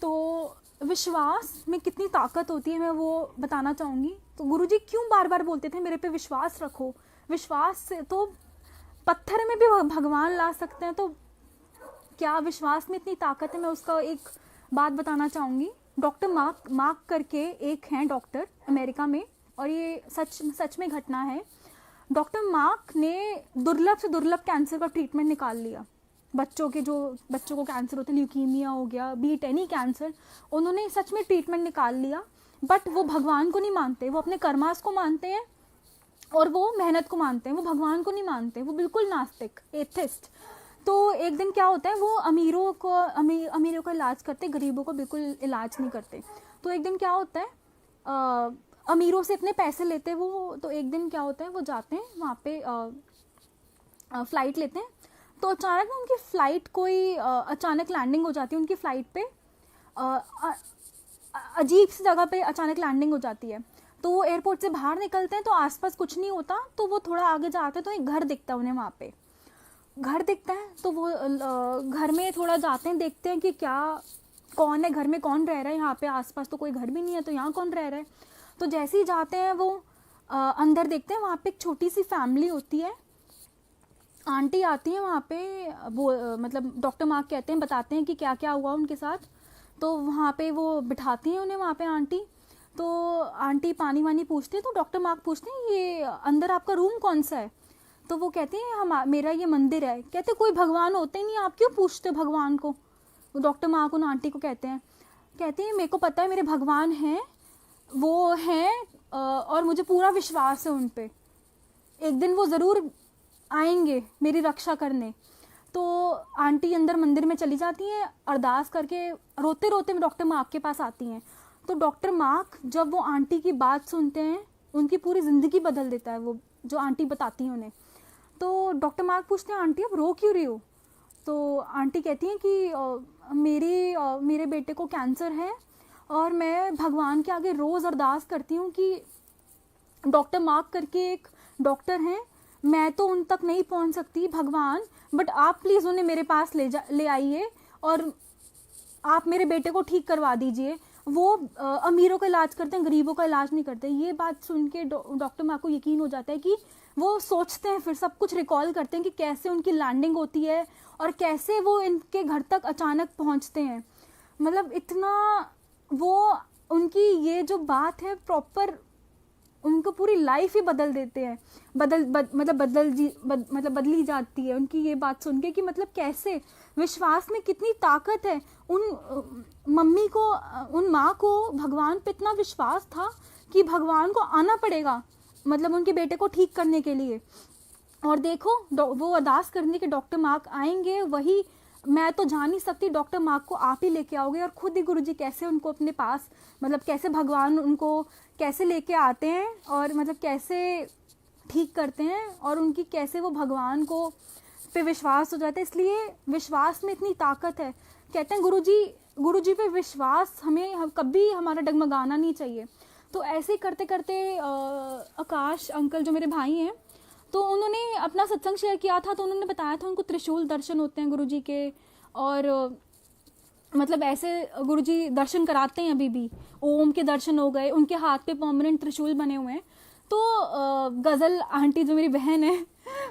तो विश्वास में कितनी ताकत होती है मैं वो बताना चाहूँगी। तो गुरुजी क्यों बार बार बोलते थे मेरे पे विश्वास रखो, विश्वास से तो पत्थर में भी भगवान ला सकते हैं, तो क्या विश्वास में इतनी ताकत है। मैं उसका एक बात बताना चाहूँगी। डॉक्टर मार्क करके एक हैं डॉक्टर अमेरिका में, और ये सच में घटना है। डॉक्टर मार्क ने दुर्लभ से दुर्लभ कैंसर का ट्रीटमेंट निकाल लिया। बच्चों को कैंसर होते, ल्यूकीमिया हो गया, बीट एनी कैंसर, उन्होंने सच में ट्रीटमेंट निकाल लिया। बट वो भगवान को नहीं मानते, वो अपने कर्मास को मानते हैं और वो मेहनत को मानते हैं, वो भगवान को नहीं मानते, वो बिल्कुल नास्तिक, एथिस्ट। तो एक दिन क्या होता है, वो अमीरों का इलाज करते, गरीबों को बिल्कुल इलाज नहीं करते। तो एक दिन क्या होता है, अमीरों से इतने पैसे लेते वो, तो एक दिन क्या होता है, वो जाते हैं वहाँ पे फ़्लाइट लेते हैं। तो अचानक ना उनकी फ़्लाइट कोई अचानक लैंडिंग हो जाती है उनकी फ़्लाइट पे, अजीब सी जगह पे अचानक लैंडिंग हो जाती है। तो वो एयरपोर्ट से बाहर निकलते हैं तो आसपास कुछ नहीं होता। तो वो थोड़ा आगे जाते हैं तो एक घर दिखता है उन्हें, वहाँ पे घर दिखता है। तो वो घर में थोड़ा जाते हैं, देखते हैं कि क्या कौन है घर में, कौन रह रहा है यहाँ पे, आसपास तो कोई घर भी नहीं है, तो यहाँ कौन रह रहा है। तो जैसे ही जाते हैं वो अंदर देखते हैं, वहाँ पे एक छोटी सी फैमिली होती है, आंटी आती है वहाँ पे। वो मतलब डॉक्टर मार्क कहते हैं, बताते हैं कि क्या क्या हुआ उनके साथ। तो वहाँ पे वो बिठाती हैं उन्हें वहाँ पे आंटी। तो आंटी पानी वानी पूछते हैं, तो डॉक्टर मार्क पूछते हैं ये अंदर आपका रूम कौन सा है। तो वो कहते हैं मेरा ये मंदिर है। कहते कोई भगवान होते ही नहीं, आप क्यों पूछते भगवान को। डॉक्टर मार्क उन आंटी को कहते हैं मेरे को पता है मेरे भगवान हैं, वो हैं और मुझे पूरा विश्वास है उन पे, एक दिन वो ज़रूर आएंगे मेरी रक्षा करने। तो आंटी अंदर मंदिर में चली जाती हैं, अरदास करके रोते रोते डॉक्टर मार्क के पास आती हैं। तो डॉक्टर मार्क जब वो आंटी की बात सुनते हैं, उनकी पूरी ज़िंदगी बदल देता है वो जो आंटी बताती हैं उन्हें। तो डॉक्टर मार्क पूछते हैं आंटी अब रो क्यों रही हो। तो आंटी कहती हैं कि मेरे बेटे को कैंसर है और मैं भगवान के आगे रोज़ अरदास करती हूँ कि डॉक्टर मार्क करके एक डॉक्टर हैं, मैं तो उन तक नहीं पहुँच सकती भगवान, बट आप प्लीज़ उन्हें मेरे पास ले आइए और आप मेरे बेटे को ठीक करवा दीजिए। वो अमीरों का इलाज करते हैं, गरीबों का इलाज नहीं करते। ये बात सुन के डॉक्टर मार्क को यकीन हो जाता है कि वो सोचते हैं, फिर सब कुछ रिकॉल करते हैं कि कैसे उनकी लैंडिंग होती है और कैसे वो इनके घर तक अचानक पहुंचते हैं। मतलब इतना वो उनकी ये जो बात है प्रॉपर उनको पूरी लाइफ ही बदल देते हैं, बदली जाती है उनकी ये बात सुन के कि मतलब कैसे विश्वास में कितनी ताकत है। उन माँ को भगवान पे इतना विश्वास था कि भगवान को आना पड़ेगा, मतलब उनके बेटे को ठीक करने के लिए। और देखो वो अरदास करने के डॉक्टर मार्क आएंगे, वही मैं तो जान नहीं सकती, डॉक्टर मार्क को आप ही लेके आओगे। और खुद ही गुरुजी कैसे उनको अपने पास, मतलब कैसे भगवान उनको कैसे लेके आते हैं और मतलब कैसे ठीक करते हैं और उनकी कैसे वो भगवान को पे विश्वास हो जाता है। इसलिए विश्वास में इतनी ताकत है। कहते हैं गुरुजी पे विश्वास हमें कभी हमारा डगमगाना नहीं चाहिए। तो ऐसे ही करते करते आकाश अंकल जो मेरे भाई हैं, तो उन्होंने अपना सत्संग शेयर किया था। तो उन्होंने बताया था उनको त्रिशूल दर्शन होते हैं गुरुजी के, और मतलब ऐसे गुरुजी दर्शन कराते हैं अभी भी। ओम के दर्शन हो गए, उनके हाथ पे परमानेंट त्रिशूल बने हुए हैं। तो गज़ल आंटी जो मेरी बहन है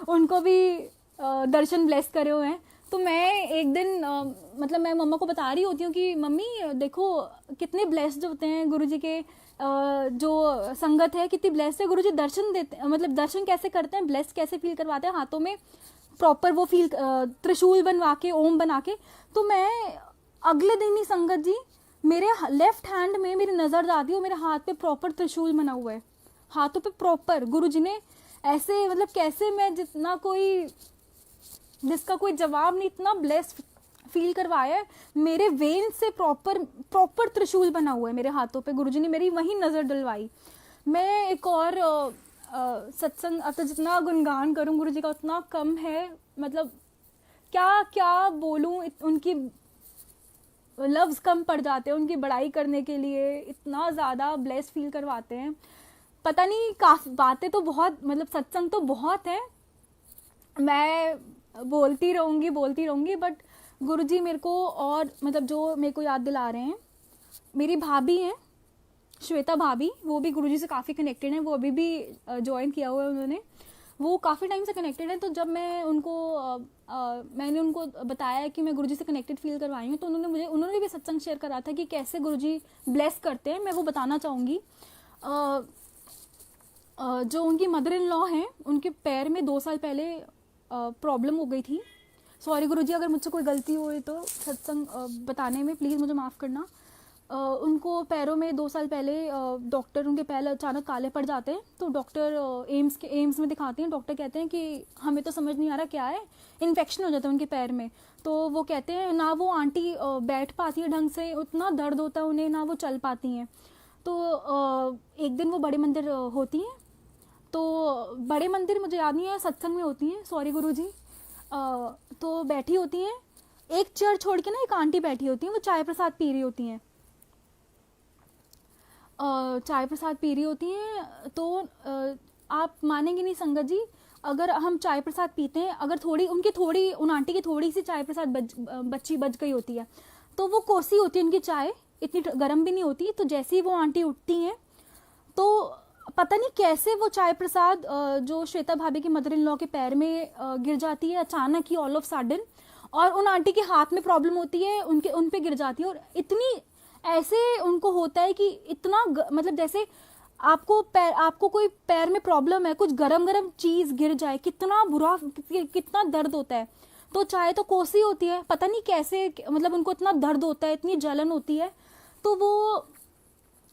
उनको भी दर्शन ब्लेस करे हुए हैं। तो मैं एक दिन मतलब मैं मम्मा को बता रही होती हूँ कि मम्मी देखो कितने ब्लेस्ड होते हैं गुरुजी के, जो संगत है कितनी ब्लेस्ड है। गुरुजी दर्शन देते, मतलब दर्शन कैसे करते हैं, ब्लेस्ड कैसे फील करवाते हैं, हाथों में प्रॉपर वो फील त्रिशूल बनवा के, ओम बना के। तो मैं अगले दिन ही संगत जी मेरे लेफ्ट हैंड में मेरी नज़र जाती है, मेरे हाथ पे प्रॉपर त्रिशूल बना हुआ है, हाथों पे प्रॉपर। गुरुजी ने ऐसे मतलब कैसे मैं जितना कोई जिसका कोई जवाब नहीं, इतना ब्लेस्ड फील करवाया है। मेरे वेन से प्रॉपर त्रिशूल बना हुआ है मेरे हाथों पे, गुरुजी ने मेरी वही नज़र डलवाई। मैं एक और सत्संग, अब तो जितना गुणगान करूं गुरुजी का उतना कम है, मतलब क्या क्या बोलूं, उनकी लफ्ज़ कम पड़ जाते हैं उनकी बड़ाई करने के लिए, इतना ज़्यादा ब्लेस फील करवाते हैं। पता नहीं, काफ़ी बातें तो बहुत, मतलब सत्संग तो बहुत है, मैं बोलती रहूँगी, बट गुरुजी मेरे को और मतलब जो मेरे को याद दिला रहे हैं, मेरी भाभी हैं श्वेता भाभी, वो भी गुरुजी से काफ़ी कनेक्टेड हैं, वो अभी भी ज्वाइन किया हुआ है उन्होंने, वो काफ़ी टाइम से कनेक्टेड है। तो जब मैं उनको मैंने उनको बताया कि मैं गुरुजी से कनेक्टेड फील करवाई हूँ, तो उन्होंने भी सत्संग शेयर करा था कि कैसे गुरुजी ब्लेस करते हैं। मैं वो बताना चाहूँगी। जो उनकी मदर इन लॉ हैं, उनके पैर में 2 साल पहले प्रॉब्लम हो गई थी। सॉरी गुरुजी, अगर मुझसे कोई गलती हुई तो सत्संग बताने में प्लीज़ मुझे माफ़ करना। उनको पैरों में 2 साल पहले डॉक्टर, उनके पैर अचानक काले पड़ जाते हैं, तो डॉक्टर एम्स में दिखाते हैं। डॉक्टर कहते हैं कि हमें तो समझ नहीं आ रहा क्या है, इन्फेक्शन हो जाता है उनके पैर में। तो वो कहते हैं ना वो आंटी बैठ पाती है ढंग से, उतना दर्द होता है उन्हें, ना वो चल पाती हैं। तो एक दिन वो बड़े मंदिर होती हैं, तो बड़े मंदिर मुझे याद नहीं है, सत्संग में होती हैं, सॉरी गुरुजी। तो बैठी होती हैं, एक चेयर छोड़ के ना एक आंटी बैठी होती हैं, वो चाय प्रसाद पी रही होती हैं। तो आप मानेंगे नहीं संगत जी, अगर हम चाय प्रसाद पीते हैं, अगर उन आंटी की थोड़ी सी चाय प्रसाद बच गई होती है, तो वो कोसी होती है उनकी चाय, इतनी गर्म भी नहीं होती। तो जैसे ही वो आंटी उठती हैं, तो पता नहीं कैसे वो चाय प्रसाद जो श्वेता भाभी की मदर इन लॉ के पैर में गिर जाती है अचानक ही, ऑल ऑफ सडन, और उन आंटी के हाथ में प्रॉब्लम होती है, उन पे गिर जाती है। और इतनी ऐसे उनको होता है कि इतना मतलब जैसे आपको कोई पैर में प्रॉब्लम है, कुछ गरम गरम चीज गिर जाए, कितना बुरा, कितना दर्द होता है। तो चाहे तो कोसी होती है, पता नहीं कैसे, मतलब उनको इतना दर्द होता है, इतनी जलन होती है, तो वो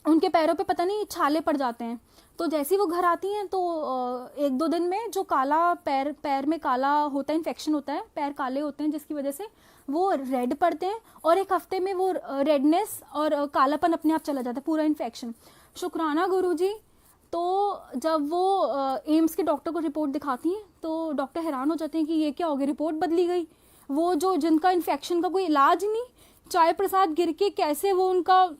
उनके पैरों पे पता नहीं छाले पड़ जाते हैं। तो जैसे ही वो घर आती हैं, तो 1-2 दिन में जो काला पैर में काला होता है, इन्फेक्शन होता है, पैर काले होते हैं, जिसकी वजह से वो रेड पड़ते हैं, और 1 हफ्ते में वो रेडनेस और कालापन अपने आप चला जाता है, पूरा इन्फेक्शन। शुक्राना गुरुजी। तो जब वो एम्स के डॉक्टर को रिपोर्ट दिखाती हैं, तो डॉक्टर हैरान हो जाते हैं कि ये क्या हो गया, रिपोर्ट बदली गई। वो जो जिनका इन्फेक्शन का कोई इलाज नहीं, चाय प्रसाद गिर के कैसे वो उनका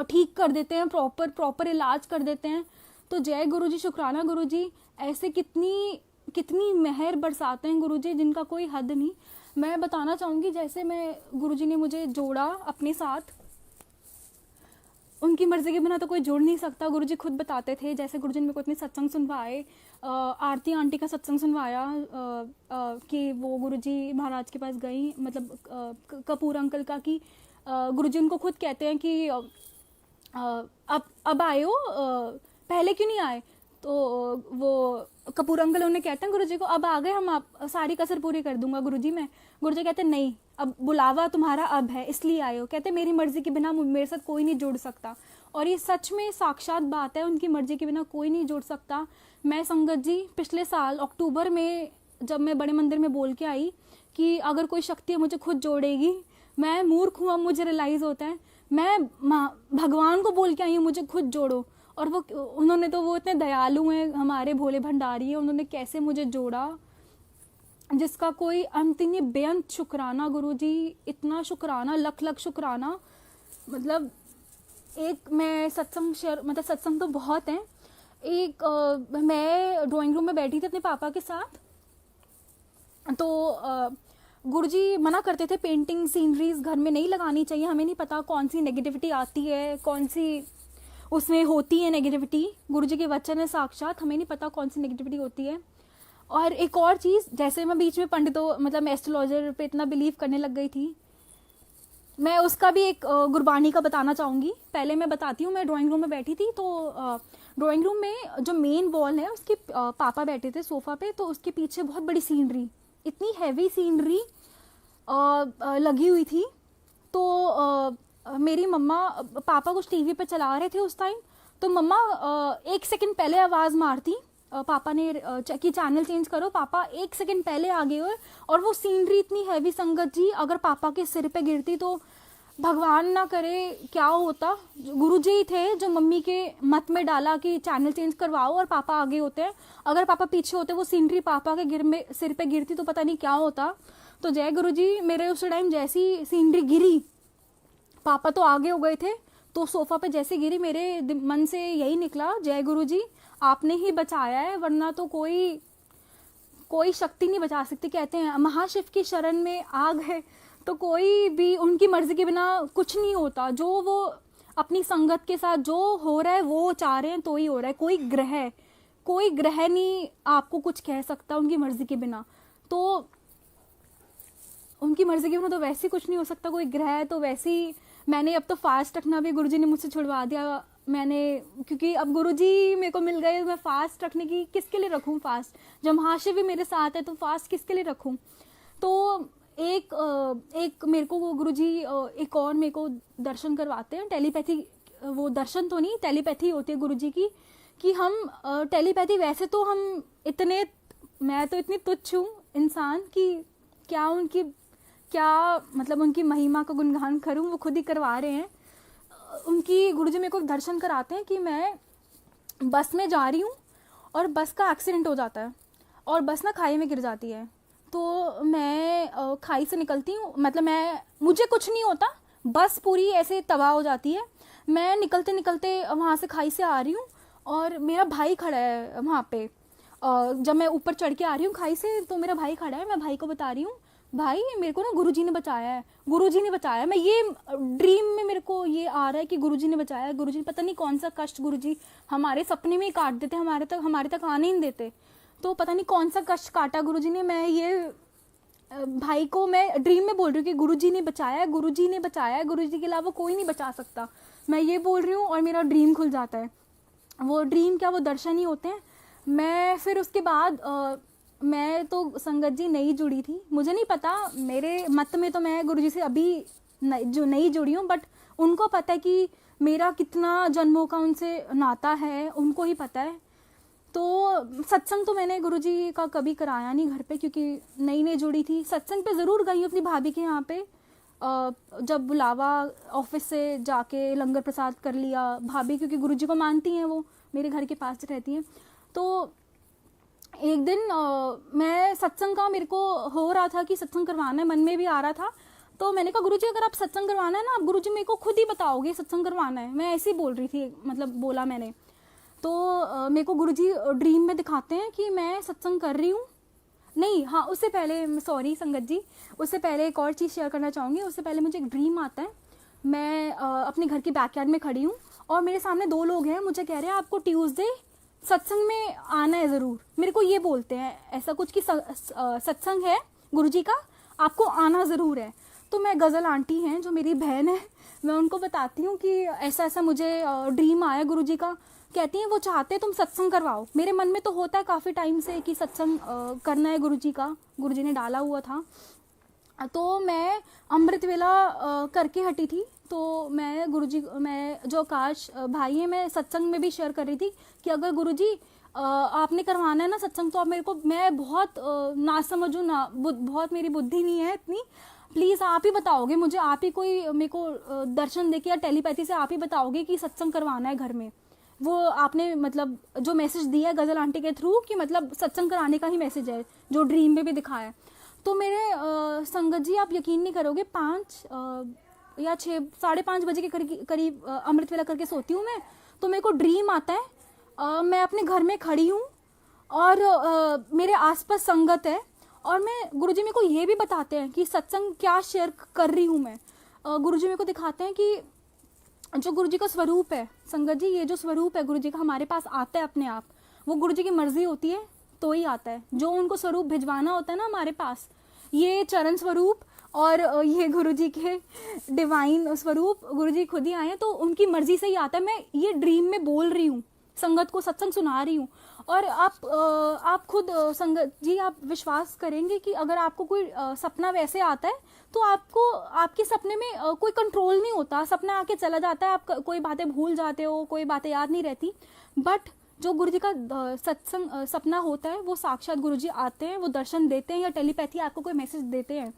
ठीक कर देते हैं, प्रॉपर इलाज कर देते हैं। तो जय गुरुजी, शुक्राना गुरुजी। ऐसे कितनी मेहर बरसाते हैं गुरुजी, जिनका कोई हद नहीं। मैं बताना चाहूँगी, जैसे गुरुजी ने मुझे जोड़ा अपने साथ, उनकी मर्जी के बिना तो कोई जोड़ नहीं सकता। गुरुजी खुद बताते थे, जैसे गुरुजी ने मेरे को इतने सत्संग सुनवाए, आरती आंटी का सत्संग सुनवाया कि वो गुरुजी महाराज के पास गई, मतलब कपूर अंकल का, कि गुरुजी उनको खुद कहते हैं कि अब आए हो, पहले क्यों नहीं आए। तो वो कपूर अंकल उन्हें कहते हैं गुरुजी को, अब आ गए हम, आप सारी कसर पूरी कर दूंगा गुरुजी मैं। गुरुजी कहते हैं नहीं, अब बुलावा तुम्हारा अब है, इसलिए आए हो। कहते मेरी मर्जी के बिना मेरे साथ कोई नहीं जुड़ सकता, और ये सच में साक्षात बात है, उनकी मर्जी के बिना कोई नहीं जुड़ सकता। मैं संगत जी पिछले साल अक्टूबर में जब मैं बड़े मंदिर में बोल के आई कि अगर कोई शक्ति मुझे खुद जोड़ेगी, मैं मूर्ख हूँ, अब मुझे रियलाइज़ होता है, मैं भगवान को बोल के आई हूँ मुझे खुद जोड़ो। और वो इतने दयालु हैं, हमारे भोले भंडारी हैं, उन्होंने कैसे मुझे जोड़ा, जिसका कोई अंत नहीं, बेअंत शुक्राना गुरुजी, इतना शुक्राना, लख शुक्राना। मतलब मैं सत्संग तो बहुत हैं। मैं ड्राइंग रूम में बैठी थी अपने पापा के साथ, तो गुरुजी मना करते थे पेंटिंग सीनरीज घर में नहीं लगानी चाहिए, हमें नहीं पता कौन सी नेगेटिविटी आती है, कौन सी उसमें होती है नेगेटिविटी। गुरुजी के वचन है साक्षात, हमें नहीं पता कौन सी नेगेटिविटी होती है। और एक और चीज़, जैसे मैं बीच में पंडितों, मतलब एस्ट्रोलॉजर पे इतना बिलीव करने लग गई थी, मैं उसका भी एक गुरबानी का बताना चाहूँगी। पहले मैं बताती हूँ, मैं ड्राइंग रूम में बैठी थी, तो ड्राइंग रूम में जो मेन वॉल है उसके पापा बैठे थे सोफ़ा पे, तो उसके पीछे बहुत बड़ी सीनरी, इतनी हैवी सीनरी लगी हुई थी। तो मेरी मम्मा, पापा कुछ टीवी पे चला रहे थे उस टाइम, तो मम्मा 1 सेकंड पहले आवाज़ मारती पापा ने कि चैनल चेंज करो, पापा 1 सेकंड पहले आ गए हुए, और वो सीनरी इतनी हैवी संगत जी, अगर पापा के सिर पे गिरती तो भगवान ना करे क्या होता। गुरुजी ही थे जो मम्मी के मत में डाला कि चैनल चेंज करवाओ, और पापा आगे होते हैं। अगर पापा पीछे होते, वो सीनरी पापा के सिर पे गिरती तो पता नहीं क्या होता। तो जय गुरुजी, मेरे उस टाइम जैसी सीनरी गिरी, पापा तो आगे हो गए थे, तो सोफा पे जैसे गिरी, मेरे मन से यही निकला, जय गुरुजी आपने ही बचाया है, वरना तो कोई शक्ति नहीं बचा सकती। कहते हैं महाशिव की शरण में आ गए तो कोई भी उनकी मर्जी के बिना कुछ नहीं होता। जो वो अपनी संगत के साथ जो हो रहा है वो चाह रहे हैं तो ही हो रहा है। कोई ग्रह नहीं आपको कुछ कह सकता उनकी मर्जी के बिना। तो उनकी मर्जी के बिना तो वैसे कुछ नहीं हो सकता कोई ग्रह। तो वैसे ही मैंने अब तो फास्ट रखना भी गुरुजी ने मुझसे छुड़वा दिया मैंने, क्योंकि अब गुरुजी मेरे को मिल गए। मैं फास्ट रखने की किसके लिए रखूं फास्ट, जब महाशिव भी मेरे साथ है तो फास्ट किसके लिए रखूं। तो एक मेरे को वो गुरुजी एक और मेरे को दर्शन करवाते हैं, टेलीपैथी, वो दर्शन तो नहीं, टेलीपैथी होती है गुरुजी की, कि हम टेलीपैथी, वैसे तो हम मैं तो इतनी तुच्छ हूँ इंसान कि क्या मतलब उनकी महिमा का गुणगान करूं, वो खुद ही करवा रहे हैं। उनकी गुरुजी मेरे को दर्शन कराते हैं कि मैं बस में जा रही हूँ और बस का एक्सीडेंट हो जाता है और बस ना खाई में गिर जाती है। तो मैं खाई से निकलती हूँ, मतलब मुझे कुछ नहीं होता, बस पूरी ऐसे तबाह हो जाती है। मैं निकलते निकलते वहाँ से खाई से आ रही हूँ और मेरा भाई खड़ा है वहाँ पे। जब मैं ऊपर चढ़ के आ रही हूँ खाई से तो मेरा भाई खड़ा है। मैं भाई को बता रही हूँ, भाई मेरे को ना गुरुजी ने बचाया है, गुरुजी ने बचाया। मैं ये ड्रीम में मेरे को ये आ रहा है कि गुरुजी ने बचाया है। गुरुजी पता नहीं कौन सा कष्ट गुरुजी हमारे सपने में ही काट देते, हमारे तक आने ही नहीं देते। तो पता नहीं कौन सा कष्ट काटा गुरुजी ने। मैं ये भाई को मैं ड्रीम में बोल रही हूँ कि गुरुजी ने बचाया है, गुरुजी ने बचाया है, गुरुजी के अलावा कोई नहीं बचा सकता। मैं ये बोल रही हूँ और मेरा ड्रीम खुल जाता है। वो ड्रीम क्या, वो दर्शन ही होते हैं। मैं फिर उसके बाद मैं तो संगत जी नहीं जुड़ी थी, मुझे नहीं पता, मेरे मत में तो मैं गुरुजी से अभी नहीं जुड़ी हूँ, बट उनको पता है कि मेरा कितना जन्मों का उनसे नाता है, उनको ही पता है। तो सत्संग तो मैंने गुरुजी का कभी कराया नहीं घर पे, क्योंकि नई जुड़ी थी। सत्संग पे ज़रूर गई हूँ अपनी भाभी के यहाँ पे, जब बुलावा ऑफिस से जाके लंगर प्रसाद कर लिया। भाभी क्योंकि गुरुजी को मानती हैं, वो मेरे घर के पास रहती हैं। तो एक दिन मैं सत्संग का मेरे को हो रहा था कि सत्संग करवाना है, मन में भी आ रहा था। तो मैंने कहा गुरुजी अगर आप सत्संग करवाना है ना, आप गुरुजी मेरे को खुद ही बताओगे सत्संग करवाना है। मैं ऐसे ही बोल रही थी, मतलब बोला मैंने। तो मेरे को गुरुजी ड्रीम में दिखाते हैं कि मैं सत्संग कर रही हूँ। नहीं, हाँ, उससे पहले सॉरी संगत जी, उससे पहले एक और चीज़ शेयर करना चाहूँगी। उससे पहले मुझे एक ड्रीम आता है, मैं अपने घर के बैकयार्ड में खड़ी हूँ और मेरे सामने 2 लोग हैं। मुझे कह रहे हैं आपको ट्यूसडे सत्संग में आना है ज़रूर। मेरे को ये बोलते हैं ऐसा कुछ कि सत्संग है गुरुजी का, आपको आना ज़रूर है। तो मैं गज़ल आंटी हैं जो मेरी बहन है, मैं उनको बताती हूँ कि ऐसा ऐसा मुझे ड्रीम आया गुरुजी का। कहती हैं वो चाहते तुम सत्संग करवाओ। मेरे मन में तो होता है काफ़ी टाइम से कि सत्संग करना है गुरुजी का, गुरुजी ने डाला हुआ था। तो मैं अमृत वेला करके हटी थी। तो मैं जो आकाश भाई है, मैं सत्संग में भी शेयर कर रही थी कि अगर गुरुजी आपने करवाना है ना सत्संग, तो आप मेरे को, मैं बहुत ना समझूँ ना, बहुत मेरी बुद्धि नहीं है इतनी, प्लीज़ आप ही बताओगे मुझे, आप ही कोई मेरे को दर्शन देके या टेलीपैथी से आप ही बताओगे कि सत्संग करवाना है घर में। वो आपने मतलब जो मैसेज दिया है गज़ल आंटी के थ्रू कि मतलब सत्संग कराने का ही मैसेज है, जो ड्रीम में भी दिखाया है। तो मेरे संगत जी आप यकीन नहीं करोगे, 5 या 6, 5:30 बजे के करीब अमृत वेला करके सोती हूँ मैं। तो मेरे को ड्रीम आता है, मैं अपने घर में खड़ी हूँ और मेरे आसपास संगत है, और मैं गुरुजी मेरे को ये भी बताते हैं कि सत्संग क्या शेयर कर रही हूँ मैं। गुरुजी मेरे को दिखाते हैं कि जो गुरुजी का स्वरूप है संगत जी, ये जो स्वरूप है गुरुजी का हमारे पास आता है अपने आप, वो गुरुजी की मर्जी होती है तो ही आता है। जो उनको स्वरूप भिजवाना होता है ना हमारे पास, ये चरण स्वरूप और ये गुरुजी के डिवाइन स्वरूप गुरुजी खुद ही आए हैं, तो उनकी मर्जी से ही आता है। मैं ये ड्रीम में बोल रही हूँ, संगत को सत्संग सुना रही हूँ। और आप खुद संगत जी आप विश्वास करेंगे कि अगर आपको कोई सपना वैसे आता है तो आपको आपके सपने में कोई कंट्रोल नहीं होता, सपना आके चला जाता है, आप कोई बातें भूल जाते हो, कोई बातें याद नहीं रहती। बट जो गुरुजी का सत्संग सपना होता है वो साक्षात गुरुजी आते हैं, वो दर्शन देते हैं या टेलीपैथी आपको कोई मैसेज देते हैं।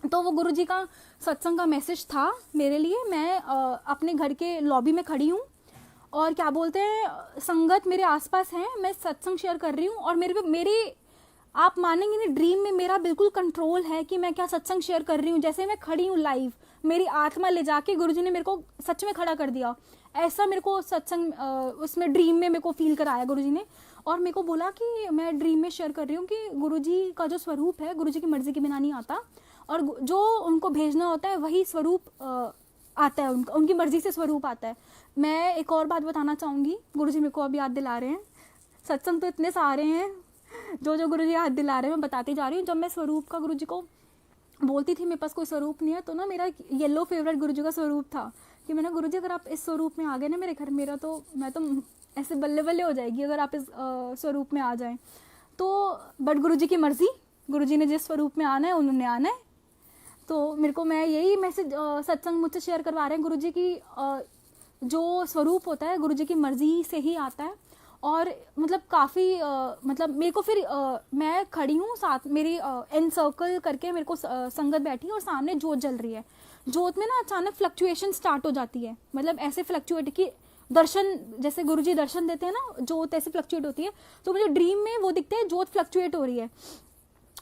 तो वो गुरुजी का सत्संग का मैसेज था मेरे लिए। मैं अपने घर के लॉबी में खड़ी हूँ और क्या बोलते हैं संगत मेरे आसपास है, मैं सत्संग शेयर कर रही हूँ और मेरे आप मानेंगे नहीं, ड्रीम में मेरा बिल्कुल कंट्रोल है कि मैं क्या सत्संग शेयर कर रही हूँ। जैसे मैं खड़ी हूँ लाइव, मेरी आत्मा ले जाके गुरुजी ने मेरे को सच में खड़ा कर दिया। ऐसा मेरे को सत्संग उसमें ड्रीम में मेरे को फील कराया गुरुजी ने, और मेरे को बोला कि मैं ड्रीम में शेयर कर रही हूँ कि गुरुजी का जो स्वरूप है गुरुजी की मर्जी के बिना नहीं आता, और जो उनको भेजना होता है वही स्वरूप आता है, उनकी मर्जी से स्वरूप आता है। मैं एक और बात बताना चाहूँगी, गुरुजी मेरे को अभी याद दिला रहे हैं, सत्संग तो इतने सारे हैं जो गुरुजी याद दिला रहे हैं, मैं बताती जा रही हूँ। जब मैं स्वरूप का गुरुजी को बोलती थी मेरे पास कोई स्वरूप नहीं है, तो ना मेरा येलो फेवरेट गुरुजी का स्वरूप था कि मैंने गुरुजी अगर आप इस स्वरूप में आ गए ना मेरे घर, मेरा तो मैं तो ऐसे बल्ले बल्ले हो जाएगी अगर आप इस स्वरूप में आ जाएं तो। बट गुरुजी की मर्जी, गुरुजी ने जिस स्वरूप में आना है उन्होंने आना है। तो मेरे को मैं यही मैसेज सत्संग मुझसे शेयर करवा रहे हैं, गुरुजी की जो स्वरूप होता है गुरुजी की मर्जी से ही आता है। और मतलब काफ़ी मतलब मेरे को फिर मैं खड़ी हूँ साथ मेरी इन सर्कल करके मेरे को संगत बैठी है और सामने जोत जल रही है। जोत में ना अचानक फ्लक्चुएशन स्टार्ट हो जाती है, मतलब ऐसे फ्लक्चुएट कि दर्शन जैसे गुरुजी दर्शन देते हैं ना, जोत ऐसे फ्लक्चुएट होती है। तो मुझे ड्रीम में वो दिखते हैं जोत फ्लक्चुएट हो रही है।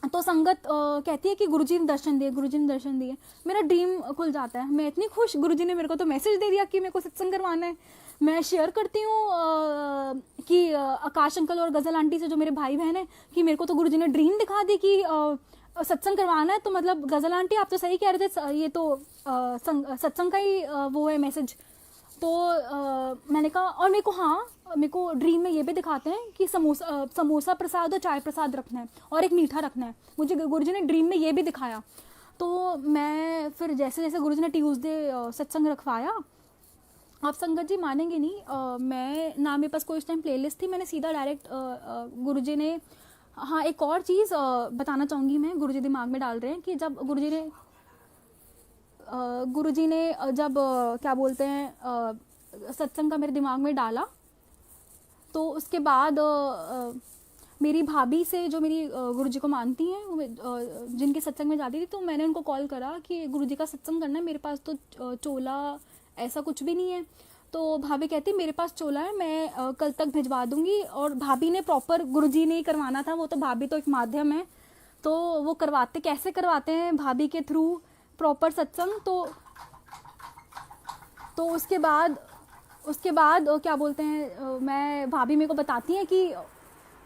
तो संगत कहती है कि गुरुजी ने दर्शन दिए, गुरुजी ने दर्शन दिए। मेरा ड्रीम खुल जाता है, मैं इतनी खुश, गुरुजी ने मेरे को तो मैसेज दे दिया कि मेरे को सत्संग करवाना है। मैं शेयर करती हूँ कि आकाश अंकल और गजल आंटी से जो मेरे भाई बहन है कि मेरे को तो गुरुजी ने ड्रीम दिखा दी कि सत्संग करवाना है। तो मतलब गजल आंटी आप तो सही कह रहे थे, ये तो सत्संग का ही वो है मैसेज। तो मैंने कहा, और मेरे को ड्रीम में ये भी दिखाते हैं कि समोसा प्रसाद और चाय प्रसाद रखना है और एक मीठा रखना है। मुझे गुरुजी ने ड्रीम में ये भी दिखाया। तो मैं फिर जैसे जैसे गुरुजी ने ट्यूसडे सत्संग रखवाया, आप संगत जी मानेंगे नहीं, मैं ना मेरे पास कोई उस टाइम प्लेलिस्ट थी, मैंने सीधा डायरेक्ट गुरुजी ने, हाँ एक और चीज़ बताना चाहूँगी मैं, गुरुजी दिमाग में डाल रहे हैं कि जब गुरुजी ने जब क्या बोलते हैं सत्संग का मेरे दिमाग में डाला, तो उसके बाद मेरी भाभी से जो मेरी गुरुजी को मानती हैं, जिनके सत्संग में जाती थी, तो मैंने उनको कॉल करा कि गुरुजी का सत्संग करना है, मेरे पास तो चोला ऐसा कुछ भी नहीं है। तो भाभी कहती मेरे पास चोला है, मैं कल तक भिजवा दूंगी। और भाभी ने प्रॉपर, गुरुजी ने ही करवाना था, वो तो भाभी तो एक माध्यम है, तो वो कैसे करवाते हैं भाभी के थ्रू प्रॉपर सत्संग। तो उसके बाद क्या बोलते हैं, मैं भाभी मेरे को बताती हैं कि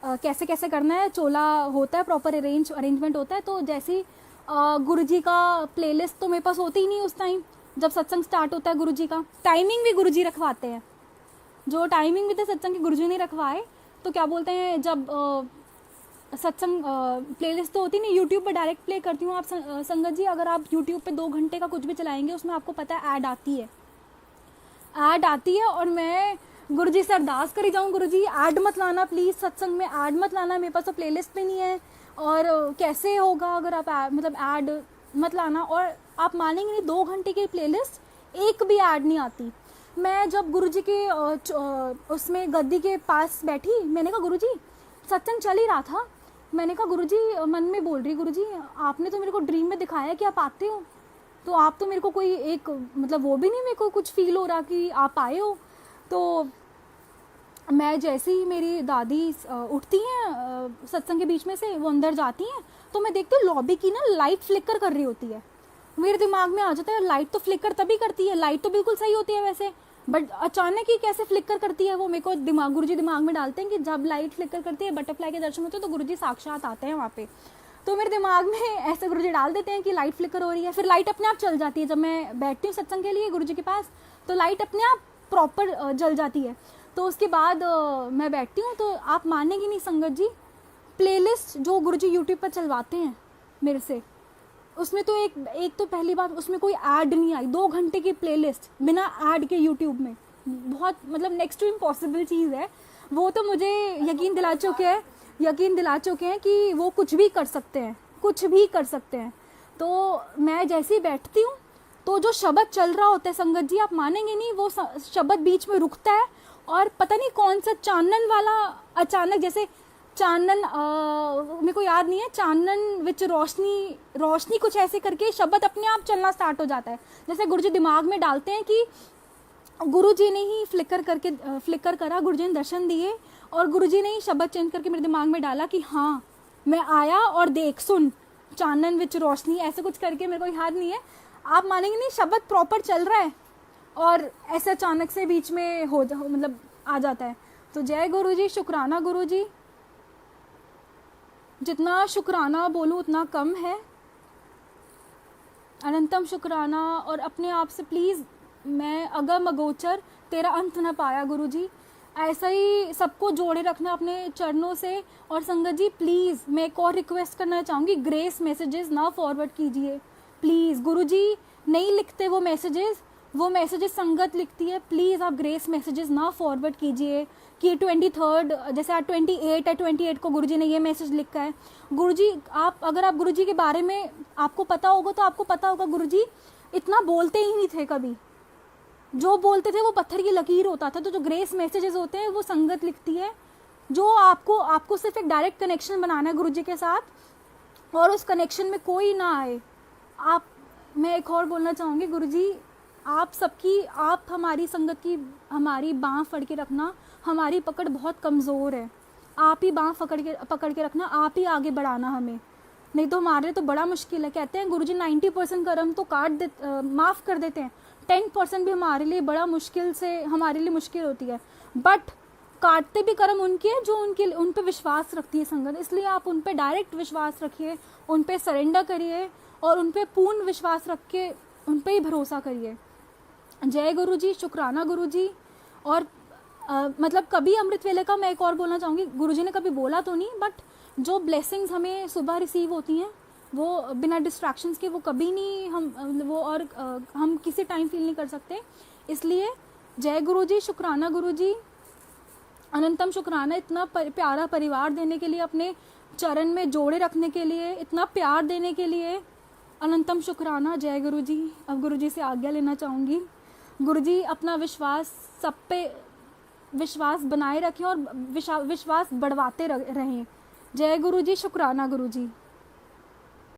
कैसे कैसे करना है, चोला होता है, प्रॉपर अरेंजमेंट होता है। तो जैसे गुरुजी का प्लेलिस्ट तो मेरे पास होती ही नहीं उस टाइम जब सत्संग स्टार्ट होता है। गुरुजी का टाइमिंग भी गुरुजी रखवाते हैं, जो टाइमिंग भी थे सत्संग की गुरुजी ने रखवाए। तो क्या बोलते हैं, जब सत्संग प्लेलिस्ट तो होती नहीं, यूट्यूब पर डायरेक्ट प्ले करती हूँ। आप संगत जी अगर आप यूट्यूब पे 2 घंटे का कुछ भी चलाएंगे, उसमें आपको पता है ऐड आती है। और मैं गुरुजी से अरदास करी जाऊँ, गुरुजी ऐड मत लाना प्लीज़, सत्संग में ऐड मत लाना, मेरे पास तो प्लेलिस्ट पे नहीं है, और कैसे होगा अगर आप मतलब ऐड मत लाना। और आप मानेंगे नहीं, 2 घंटे की प्लेलिस्ट एक भी ऐड नहीं आती। मैं जब गुरुजी के उसमें गद्दी के पास बैठी, मैंने कहा गुरुजी सत्संग चल ही रहा था, मैंने कहा गुरुजी, मन में बोल रही, गुरुजी आपने तो मेरे को ड्रीम में दिखाया कि आप आते हो, तो आप तो मेरे को कोई एक मतलब वो भी नहीं, मेरे को कुछ फील हो रहा कि आप आए हो। तो मैं जैसे ही मेरी दादी उठती हैं सत्संग के बीच में से, वो अंदर जाती हैं, तो मैं देखती हूँ लॉबी की ना लाइट फ्लिकर कर रही होती है। मेरे दिमाग में आ जाता है लाइट तो फ्लिकर तभी करती है, लाइट तो बिल्कुल सही होती है वैसे, बट अचानक ही कैसे फ्लिकर करती है वो मेरे को गुरुजी दिमाग में डालते हैं कि जब लाइट फ्लिकर करती है, बटरफ्लाई के दर्शन होते हैं, तो गुरुजी साक्षात आते हैं वहाँ पे। तो मेरे दिमाग में ऐसे गुरुजी डाल देते हैं कि लाइट फ्लिकर हो रही है, फिर लाइट अपने आप चल जाती है। जब मैं बैठती हूँ सत्संग के लिए गुरुजी के पास, तो लाइट अपने आप प्रॉपर जल जाती है। तो उसके बाद मैं बैठती हूँ, तो आप मानेंगी नहीं संगत जी, प्लेलिस्ट जो गुरुजी यूट्यूब पर चलवाते हैं मेरे से, उसमें तो एक तो पहली बात उसमें कोई ऐड नहीं आई। 2 घंटे की प्लेलिस्ट बिना ऐड के यूट्यूब में, बहुत मतलब नेक्स्ट टू इम्पॉसिबल चीज़ है वो। तो मुझे यकीन दिला चुके हैं कि वो कुछ भी कर सकते हैं। तो मैं जैसे ही बैठती हूँ, तो जो शब्द चल रहा होता है संगत जी, आप मानेंगे नहीं, वो शब्द बीच में रुकता है और पता नहीं कौन सा चानन वाला अचानक, जैसे चानन मेरे को याद नहीं है, चानन विच रोशनी, रोशनी कुछ ऐसे करके शब्द अपने आप चलना स्टार्ट हो जाता है। जैसे गुरुजी दिमाग में डालते हैं कि गुरुजी ने ही फ्लिकर करा, गुरुजी ने दर्शन दिए और गुरुजी ने ही शब्द चेंज करके मेरे दिमाग में डाला कि हाँ मैं आया और देख सुन चानन विच रोशनी, ऐसे कुछ करके, मेरे को याद नहीं है। आप मानेंगे नहीं, शब्द प्रॉपर चल रहा है और ऐसे अचानक से बीच में मतलब आ जाता है। तो जय गुरुजी, शुक्राना गुरुजी, जितना शुक्राना बोलूँ उतना कम है। अनंतम शुक्राना। और अपने आप से प्लीज़, मैं अगम अगोचर तेरा अंत न पाया गुरुजी, ऐसा ही सबको जोड़े रखना अपने चरणों से। और संगत जी प्लीज़ मैं एक और रिक्वेस्ट करना चाहूँगी, ग्रेस मैसेजेस ना फॉरवर्ड कीजिए प्लीज़। गुरुजी नहीं लिखते वो मैसेजेस संगत लिखती है। प्लीज़ आप ग्रेस मैसेजेस ना फॉरवर्ड कीजिए कि 23rd, जैसे आज 28 को गुरुजी ने ये मैसेज लिखा है। गुरुजी अगर आप गुरुजी के बारे में आपको पता होगा तो आपको पता होगा गुरुजी इतना बोलते ही नहीं थे कभी, जो बोलते थे वो पत्थर की लकीर होता था। तो जो ग्रेस मैसेजेस होते हैं वो संगत लिखती है, जो आपको सिर्फ एक डायरेक्ट कनेक्शन बनाना है गुरुजी के साथ और उस कनेक्शन में कोई ना आए। मैं एक और बोलना चाहूँगी गुरुजी, आप हमारी संगत की हमारी बाँह फड़ के रखना, हमारी पकड़ बहुत कमज़ोर है। आप ही बाँह पकड़ के रखना, आप ही आगे बढ़ाना हमें, नहीं तो हमारे तो बड़ा मुश्किल है। कहते हैं गुरुजी 90% कर्म तो माफ़ कर देते हैं, 10% भी हमारे लिए हमारे लिए मुश्किल होती है। बट काटते भी कर्म उनके हैं जो उन पे विश्वास रखती है संगत। इसलिए आप उन पे डायरेक्ट विश्वास रखिए, उन पे सरेंडर करिए और उन पे पूर्ण विश्वास रख के उन पे ही भरोसा करिए। जय गुरुजी, शुक्राना गुरुजी। और मतलब कभी अमृत वेले का मैं एक और बोलना चाहूँगी, गुरुजी ने कभी बोला तो नहीं, बट जो ब्लेसिंग्स हमें सुबह रिसीव होती हैं वो बिना डिस्ट्रैक्शंस के वो कभी नहीं हम किसी टाइम फील नहीं कर सकते। इसलिए जय गुरुजी, शुक्राना गुरुजी, अनंतम शुक्राना इतना प्यारा परिवार देने के लिए, अपने चरण में जोड़े रखने के लिए, इतना प्यार देने के लिए अनंतम शुक्राना। जय गुरुजी। अब गुरुजी से आज्ञा लेना चाहूँगी। गुरुजी अपना सब पे विश्वास बनाए रखें और विश्वास बढ़वाते रहें। जय गुरुजी, शुक्राना गुरुजी।